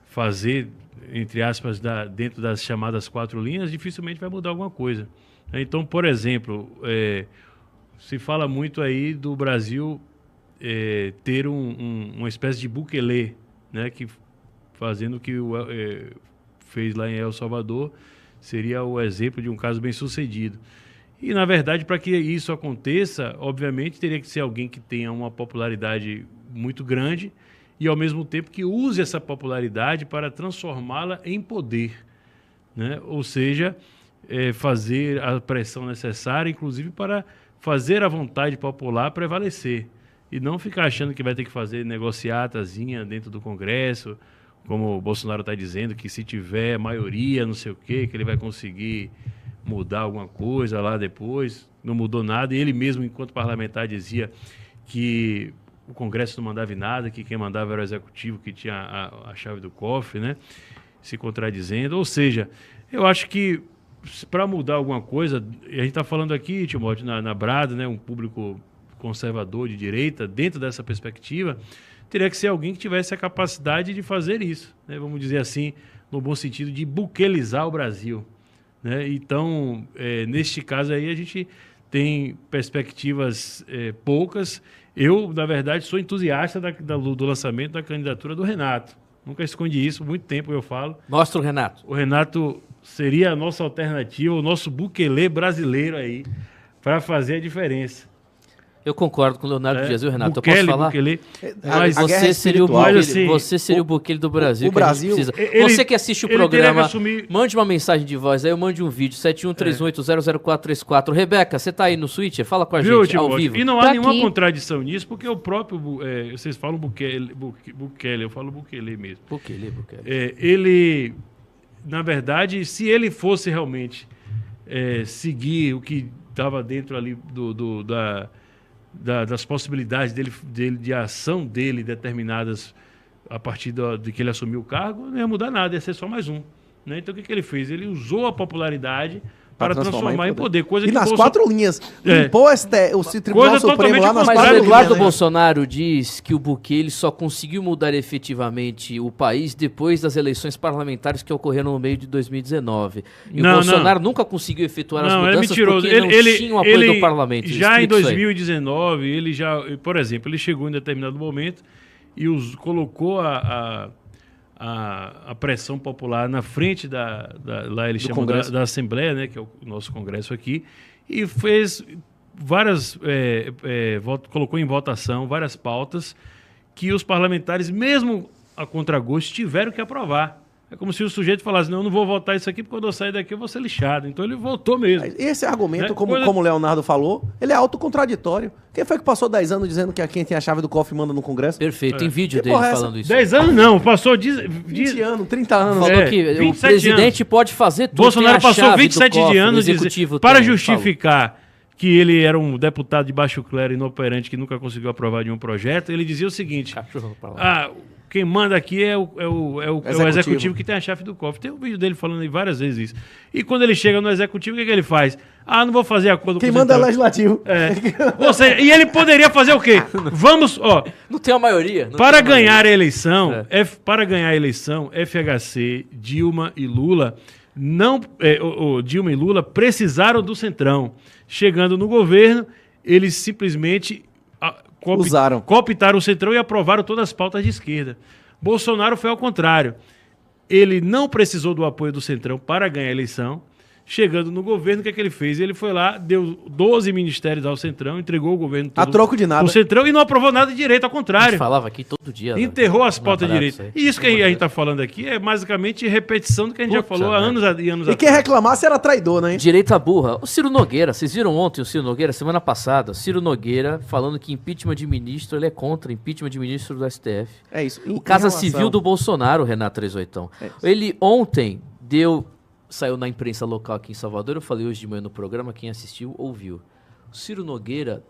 fazer, entre aspas, dentro das chamadas 4 linhas, dificilmente vai mudar alguma coisa. Então, por exemplo, se fala muito aí do Brasil ter uma espécie de Bukele, né, que fazendo o que fez lá em El Salvador, seria o exemplo de um caso bem sucedido. E, na verdade, para que isso aconteça, obviamente, teria que ser alguém que tenha uma popularidade muito grande e, ao mesmo tempo, que use essa popularidade para transformá-la em poder, né? Ou seja, fazer a pressão necessária, inclusive, para fazer a vontade popular prevalecer. E não ficar achando que vai ter que fazer negociatazinha dentro do Congresso, como o Bolsonaro está dizendo, que se tiver maioria, não sei o quê, que ele vai conseguir mudar alguma coisa lá depois. Não mudou nada. E ele mesmo, enquanto parlamentar, dizia que o Congresso não mandava em nada, que quem mandava era o Executivo, que tinha a chave do cofre, né? Se contradizendo. Ou seja, eu acho que para mudar alguma coisa, e a gente está falando aqui, Timóteo, na Brada, né, um público conservador de direita, dentro dessa perspectiva, teria que ser alguém que tivesse a capacidade de fazer isso, né? Vamos dizer assim, no bom sentido de buquelizar o Brasil, né? Então, neste caso aí, a gente tem perspectivas poucas. Eu, na verdade, sou entusiasta do lançamento da candidatura do Renato. Nunca escondi isso, muito tempo eu falo. Mostra o Renato. O Renato seria a nossa alternativa, o nosso Bukele brasileiro aí, para fazer a diferença. Eu concordo com o Leonardo Dias, viu, Renato? Bukele, eu posso falar? Bukele. Mas a guerra Você seria o espiritual. Bukele, Mas, assim, você seria o Bukele do Brasil. o que a gente Brasil- precisa. ele- Você que assiste o ele teria programa, que assumir- mande uma mensagem de voz, aí eu mande um vídeo, 7131800434. Rebeca, você tá aí no Switch? Fala com a Viu, gente, ao Timóteo? vivo. E não Tô há nenhuma aqui. contradição nisso, porque o próprio, vocês falam Bukele, eu falo Bukele mesmo. Bukele. Ele, na verdade, se ele fosse realmente seguir o que estava dentro ali das possibilidades dele, de ação dele determinadas a partir de que ele assumiu o cargo, não ia mudar nada, ia ser só mais um. Né? Então o que ele fez? Ele usou a popularidade para transformar em poder. Coisa E que nas Bolso- 4 linhas. É. Limpou o Tribunal Coisa Supremo totalmente lá nas Mas contrária o 4 Eduardo linhas. Né? Bolsonaro diz que o Bukele só conseguiu mudar efetivamente o país depois das eleições parlamentares que ocorreram no meio de 2019. E Não, o Bolsonaro nunca conseguiu efetuar as Não, ele é mudanças mentiroso. porque não tinha o apoio do parlamento. Já em Explica isso aí. 2019, ele já, por exemplo, ele chegou em determinado momento e colocou a pressão popular na frente lá eles chamam Congresso. da Assembleia, né, que é o nosso Congresso aqui, e fez várias, colocou em votação várias pautas que os parlamentares, mesmo a contragosto, tiveram que aprovar. É como se o sujeito falasse, não, eu não vou votar isso aqui porque quando eu sair daqui eu vou ser lixado. Então ele votou mesmo. Esse argumento, Né? como o Leonardo falou, ele é autocontraditório. Quem foi que passou 10 anos dizendo que quem tem a chave do cofre manda no Congresso? Perfeito, tem vídeo Que dele porra é essa? falando isso. 10 anos não, passou 20 anos, 30 anos. Falou É, que o 27 presidente pode fazer tudo. Bolsonaro tem a passou chave do 27 cofre, de o anos executivo para tem, justificar que ele era um deputado de baixo clero inoperante que nunca conseguiu aprovar nenhum projeto. Ele dizia o seguinte: Cachorro pra lá. quem manda aqui é o Executivo. executivo que tem a chave do cofre. Tem um vídeo dele falando aí várias vezes isso. E quando ele chega no executivo, o que ele faz? Não vou fazer acordo Quem com o manda é o Centrão. legislativo. Ou seja, e ele poderia fazer o quê? Vamos, Não tem a maioria. para ganhar a eleição, FHC, Dilma e Lula Dilma e Lula precisaram do Centrão. Chegando no governo, eles simplesmente cooptaram o Centrão e aprovaram todas as pautas de esquerda. Bolsonaro foi ao contrário. Ele não precisou do apoio do Centrão para ganhar a eleição. Chegando no governo, o que é que ele fez? Ele foi lá, deu 12 ministérios ao Centrão, entregou o governo todo A troco de nada. o Centrão e não aprovou nada de direito, ao A gente contrário. falava aqui todo dia. né? Enterrou as Não pautas de barato direito. isso aí. E isso que a gente está falando aqui é basicamente repetição do que a gente já Puta falou há merda. anos e anos E quem reclamasse era traidor, né? Direita burra. O Ciro Nogueira, vocês viram ontem o Ciro Nogueira, semana passada, o Ciro Nogueira falando que impeachment de ministro, ele é contra impeachment de ministro do STF. É isso. O Casa Civil do Bolsonaro, Renato 38. Ele ontem saiu na imprensa local aqui em Salvador, eu falei hoje de manhã no programa, quem assistiu ouviu. O Ciro Nogueira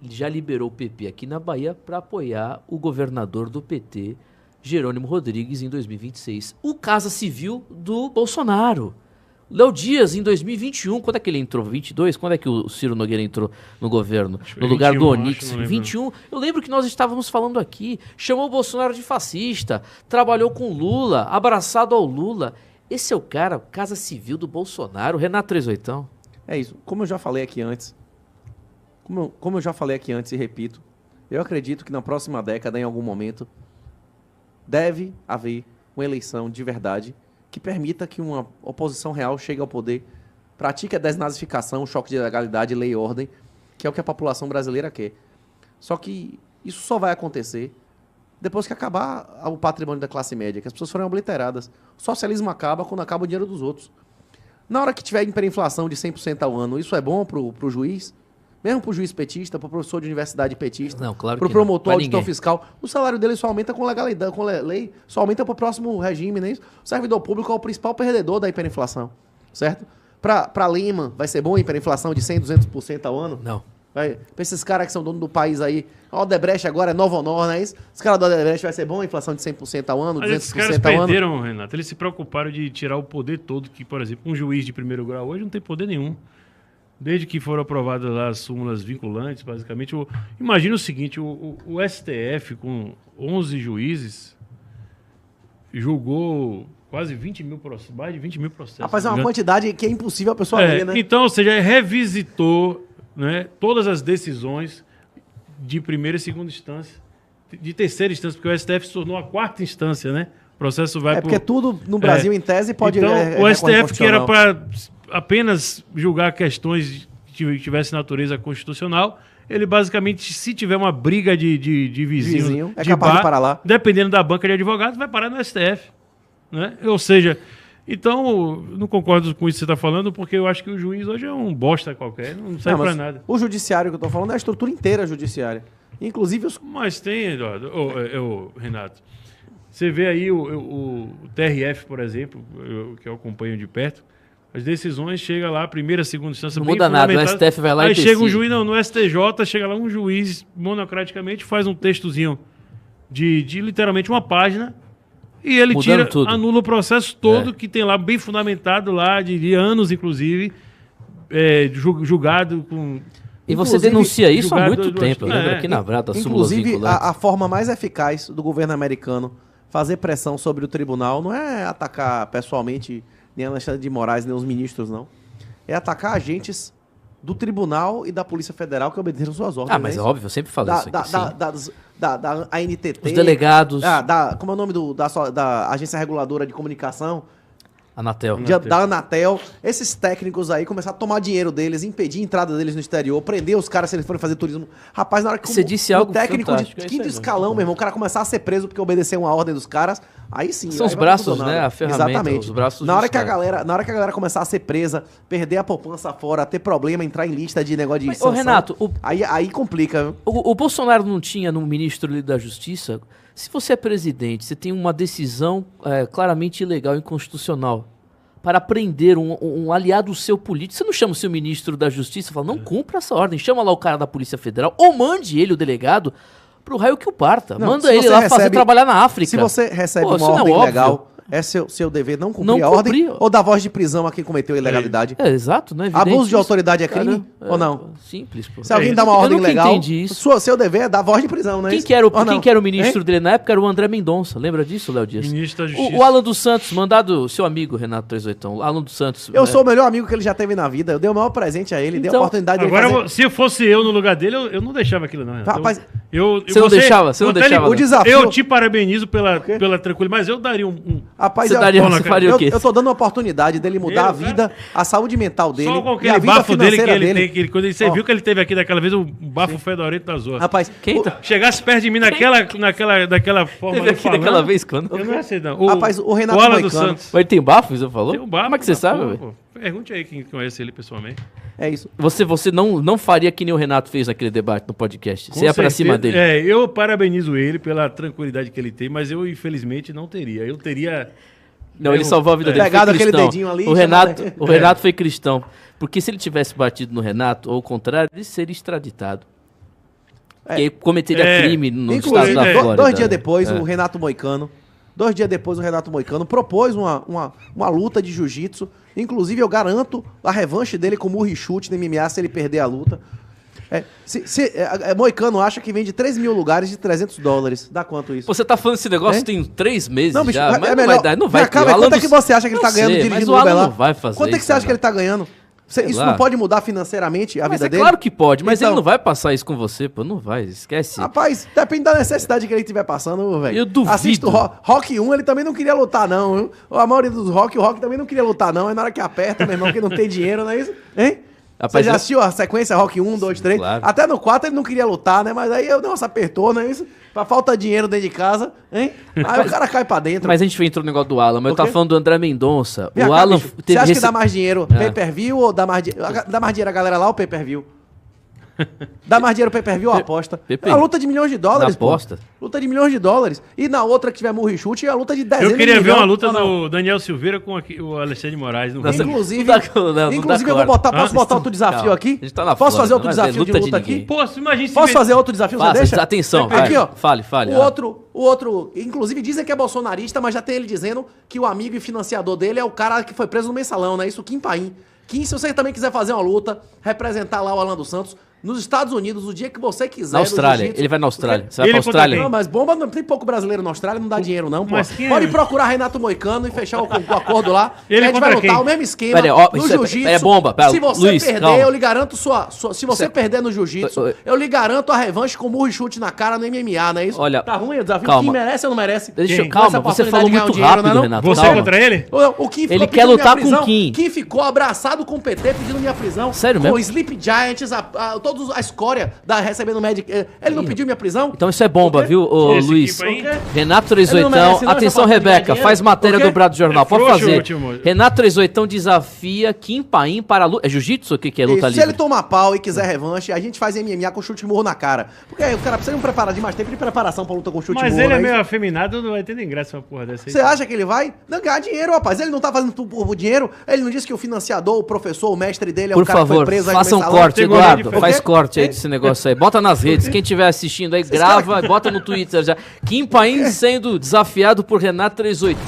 já liberou o PP aqui na Bahia para apoiar o governador do PT, Jerônimo Rodrigues, em 2026. O Casa Civil do Bolsonaro. Léo Dias, em 2021, quando é que ele entrou? 22? Quando é que o Ciro Nogueira entrou no governo? No lugar do 21, Onix? acho, não lembro. 21. Eu lembro que nós estávamos falando aqui, chamou o Bolsonaro de fascista, trabalhou com Lula, abraçado ao Lula. Esse é o cara, Casa Civil do Bolsonaro, Renato 38. É isso. Como eu já falei aqui antes, e repito, eu acredito que na próxima década, em algum momento, deve haver uma eleição de verdade que permita que uma oposição real chegue ao poder, pratique a desnazificação, choque de legalidade, lei e ordem, que é o que a população brasileira quer. Só que isso só vai acontecer depois que acabar o patrimônio da classe média, que as pessoas forem obliteradas. O socialismo acaba quando acaba o dinheiro dos outros. Na hora que tiver hiperinflação de 100% ao ano, isso é bom pro juiz? Mesmo pro juiz petista, pro professor de universidade petista, Não, claro pro que não. promotor, Pra auditor ninguém. fiscal, o salário dele só aumenta com legalidade, com lei, só aumenta pro próximo regime, né? O servidor público é o principal perdedor da hiperinflação, certo? Pra Lima, vai ser bom a hiperinflação de 100%, 200% ao ano? Não. Pra esses caras que são donos do país aí, a Odebrecht agora é Novo Honor, não é isso? Os caras da Odebrecht vai ser bom a inflação de 100% ao ano, Mas esses 200% caras ao ano? perderam, Renato. Eles se preocuparam de tirar o poder todo, que, por exemplo, um juiz de primeiro grau hoje não tem poder nenhum. Desde que foram aprovadas lá as súmulas vinculantes, basicamente. Imagina o seguinte, o STF, com 11 juízes, julgou quase 20 mil processos, mais de 20 mil processos. Rapaz, é se não uma me engano. quantidade que é impossível a pessoa ler, né? Então, ou seja, revisitou, né, todas as decisões de primeira e segunda instância, de terceira instância, porque o STF se tornou a quarta instância, né? O processo vai Porque tudo no Brasil, em tese, pode... Então, o recorrer STF, que era constitucional. para apenas julgar questões que tivessem natureza constitucional, ele basicamente, se tiver uma briga de vizinho, é capaz de parar lá. Dependendo da banca de advogados, vai parar no STF. Né? Ou seja, então, não concordo com isso que você está falando, porque eu acho que o juiz hoje é um bosta qualquer, não serve para nada. O judiciário que eu estou falando é a estrutura inteira judiciária. Inclusive os... Mas tem, Eduardo, Renato, você vê aí o TRF, por exemplo, que eu acompanho de perto, as decisões chegam lá, primeira, segunda instância, não muda nada, o STF vai lá aí e decide. chega um juiz, no STJ, chega lá um juiz, monocraticamente, faz um textozinho de literalmente uma página, e ele anula o processo todo que tem lá, bem fundamentado lá, de anos, inclusive, julgado com... E você denuncia isso há muito tempo, lembra aqui na Brata, a súmula vinculante. A forma mais eficaz do governo americano fazer pressão sobre o tribunal não é atacar pessoalmente nem Alexandre de Moraes, nem os ministros, não. É atacar agentes do tribunal e da Polícia Federal que obedeceram suas ordens. Mas é óbvio, eu sempre falei isso aqui. Da ANTT. Os delegados. Como é o nome da Agência Reguladora de Comunicação? Anatel. Da Anatel. Esses técnicos aí começaram a tomar dinheiro deles, impedir a entrada deles no exterior, prender os caras se eles forem fazer turismo. Rapaz, na hora que você disse algo técnico de quinto escalão, meu irmão, o cara começar a ser preso porque obedeceu uma ordem dos caras, aí sim. São os braços, né? A ferramenta, exatamente. Os braços na hora que a galera começar a ser presa, perder a poupança fora, ter problema, entrar em lista de negócio de sanção. Ô, Renato, aí complica. O Bolsonaro não tinha no ministro da Justiça? Se você é presidente, você tem uma decisão claramente ilegal e inconstitucional para prender um aliado seu político, você não chama o seu ministro da Justiça e fala, não cumpra essa ordem, chama lá o cara da Polícia Federal, ou mande ele, o delegado, pro raio que o parta. Manda ele lá fazer trabalhar na África. Se você recebe uma ordem legal, é seu dever não cumprir a ordem ou dar voz de prisão a quem cometeu ilegalidade. Exato, não é evidente. Abuso de autoridade é crime ou não? Simples, pô. Se alguém dá uma ordem legal, isso. Seu dever é dar voz de prisão, né? Quem que era o ministro dele na época era o André Mendonça. Lembra disso, Léo Dias? Ministro da Justiça. O Alan dos Santos, mandado, seu amigo Renato 38, o Alan dos Santos. Eu sou o melhor amigo que ele já teve na vida. Eu dei o maior presente a ele, dei a oportunidade de fazer. Agora, se fosse eu no lugar dele, eu não deixava aquilo, não. Rapaz, você não deixava? Você não deixava? O desafio... Eu te parabenizo pela tranquilidade, mas eu daria Rapaz, você faria o quê? Eu tô dando a oportunidade dele mudar a vida, a saúde mental dele. Só com aquele bafo dele que ele tem. Quando você viu que ele teve aqui daquela vez, um bafo fedorento da Zoa. Rapaz, chegasse perto de mim daquela forma teve aqui daquela vez quando? Eu não sei, não. Rapaz, o Renato Alan dos Santos. Mas ele tem bafo, você falou? Tem um bafo. Como é que você sabe, velho? Pergunte aí quem conhece ele pessoalmente. É isso. Você não faria que nem o Renato fez naquele debate no podcast. Você ia pra cima dele. Eu parabenizo ele pela tranquilidade que ele tem, mas eu, infelizmente, não teria. Eu teria... Não, ele salvou a vida dele. Pegado aquele dedinho ali. O Renato foi cristão. Porque se ele tivesse batido no Renato, ou ao contrário, ele seria extraditado. Porque ele cometeria crime no estado da Flórida. 2 dias depois, o Renato Moicano propôs uma luta de jiu-jitsu. Inclusive, eu garanto a revanche dele com murro e chute no MMA se ele perder a luta. Moicano acha que vende 3 mil lugares de $300. Dá quanto isso? Você tá falando esse negócio tem 3 meses não, bicho, já, mas não vai dar. Quanto é que você acha que ele tá ganhando dirigindo o Uber lá? Não vai fazer quanto é que você acha que ele tá ganhando? Isso não pode mudar financeiramente a vida dele? Claro que pode, mas ele não vai passar isso com você, pô. Não vai, esquece. Rapaz, depende da necessidade que ele estiver passando, velho. Eu duvido. Assista o Rock 1, ele também não queria lutar, não. Viu? A maioria dos o Rock também não queria lutar, não. É na hora que aperta, meu irmão, que não tem dinheiro, não é isso? Hein? Rapaz, você já assistiu a sequência Rock 1, 2, 3? Claro. Até no 4 ele não queria lutar, né? Mas aí o negócio apertou, não é isso? Pra falta de dinheiro dentro de casa, hein? Aí o cara cai pra dentro. Mas a gente entrou no negócio do Alan, mas eu tava falando do André Mendonça. O Alan teve. Você acha que dá mais dinheiro pay-per-view ou dá mais dinheiro a galera lá ou pay-per-view? Dá mais dinheiro pay-per-view ou aposta? É uma luta de $milhões. Aposta. Luta de $milhões. E na outra que tiver murro e chute é a luta de 10 Eu queria ver uma luta do Daniel Silveira com o Alexandre de Moraes. Inclusive eu vou botar. Posso botar outro desafio aqui? Posso fazer outro desafio de luta aqui? Posso fazer outro desafio? Você deixa? Atenção. Aqui, ó. Fale. O outro, inclusive dizem que é bolsonarista, mas já tem ele dizendo que o amigo e financiador dele é o cara que foi preso no mensalão, né? Isso, Kim Paim. Kim, se você também quiser fazer uma luta, representar lá o Alan dos Santos, nos Estados Unidos, o dia que você quiser. Na Austrália, ele vai na Austrália. Você vai pra Austrália. Não, mas bomba, não tem pouco brasileiro na Austrália, não dá dinheiro não, pô. Pode procurar Renato Moicano e fechar o acordo lá. A gente vai lutar o mesmo esquema no jiu-jitsu. É bomba. Se você perder, eu lhe garanto se você perder no jiu-jitsu, eu lhe garanto a revanche com murro e chute na cara no MMA, não é isso? Olha, tá ruim o desafio? Calma. Quem merece ou não merece? Calma, você falou muito rápido, Renato. Você contra ele? O Kim ele quer lutar com o Kim. Kim ficou abraçado com o PT pedindo minha prisão. Sério mesmo? Com o Sleep Giants, todo toda a escória da recebendo médico. Ele não pediu minha prisão? Então isso é bomba, O quê? viu, ô, Esse Luiz? equipe aí? Renato Ele não 38, merece, não, atenção, essa Rebeca, dinheiro. faz matéria O quê? do Brado Jornal, É pode frouxo, fazer. Timóteo. Renato 38 desafia Kim Paim para luta. É jiu-jitsu? O que é luta Isso, se livre? ele tomar pau e quiser revanche, a gente faz MMA com chute e murro na cara. Porque aí o cara precisa de um preparadinho mais tempo de preparação pra luta com chute e Mas murro. ele é né? meio afeminado, não vai ter nem graça uma porra dessa aí. Você acha que ele vai? Não, ganhar dinheiro, rapaz. Ele não tá fazendo tudo por dinheiro. Ele não disse que o financiador, o professor, o mestre dele é Por o cara que favor, foi preso aí no faça um mensalão. corte, Tem goleiro Eduardo. de Faz quê? corte aí desse negócio aí. Bota nas redes. Quem estiver assistindo aí, grava e bota no Twitter já. Kim Paim sendo desafiado por Renato 38,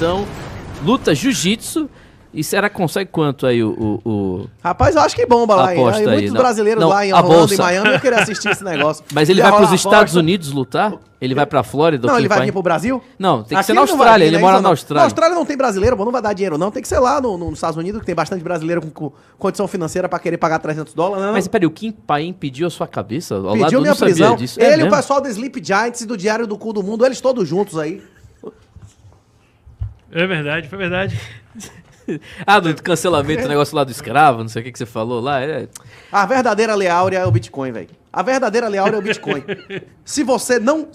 luta jiu-jitsu. E será que consegue quanto aí o... Rapaz, eu acho que bomba lá, hein? Aposta aí, Muitos não. brasileiros Não, lá em a Orlando bolsa. e Miami eu queria assistir esse negócio. Mas ele Ia vai para rolar os Estados aposta. Unidos lutar? Ele vai pra Flórida? Não, o ele Kim vai Paim? vir pro Brasil? Não, tem que Aqui ser na não vai Austrália. vir, Ele né? mora Isso na não. Austrália. Na Austrália não tem brasileiro, pô, não vai dar dinheiro não. Tem que ser lá nos Estados Unidos, que tem bastante brasileiro com condição financeira pra querer pagar $300, né? Mas peraí, o Kim Paim pediu a sua cabeça? Ao lado, Pediu eu minha não sabia prisão. disso. Ele e mesmo? o pessoal do Sleep Giants e do Diário do Cu do Mundo, eles todos juntos aí. É verdade, foi verdade. Ah, do cancelamento do negócio lá do escravo, não sei o que você falou lá. A verdadeira Lei Áurea é o Bitcoin, velho. A verdadeira Lei Áurea é o Bitcoin. Se você não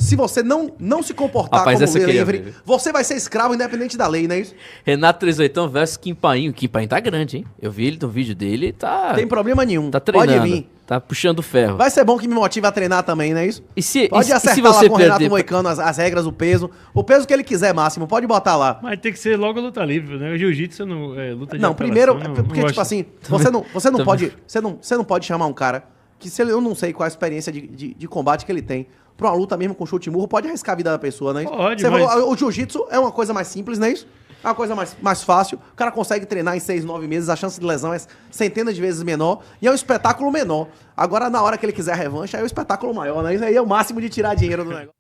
se comportar Rapaz, como essa eu queria livre, ver. você vai ser escravo independente da lei, não é isso? Renato 38 versus Kim Paim. O Kim Paim tá grande, hein? Eu vi ele no vídeo dele e tá... Tem problema nenhum. Tá Pode treinando. vir. Tá puxando ferro. Vai ser bom que me motive a treinar também, não é isso? E se, Pode e acertar se lá você com o Renato perder... Moicano as regras, o peso que ele quiser máximo, pode botar lá. Mas tem que ser logo luta livre, né? O jiu-jitsu não é luta de Não, apelação, primeiro, não porque gosto. tipo assim, você não pode chamar um cara que se ele, eu não sei qual a experiência de combate que ele tem. Pra uma luta mesmo com chute e murro, pode arriscar a vida da pessoa, né? Pode, Você mas- falou, o jiu-jitsu é uma coisa mais simples, não é isso? É uma coisa mais fácil. O cara consegue treinar em 6, 9 meses, a chance de lesão é centenas de vezes menor. E é um espetáculo menor. Agora, na hora que ele quiser a revanche, aí é o espetáculo maior, né? Isso aí é o máximo de tirar dinheiro do negócio.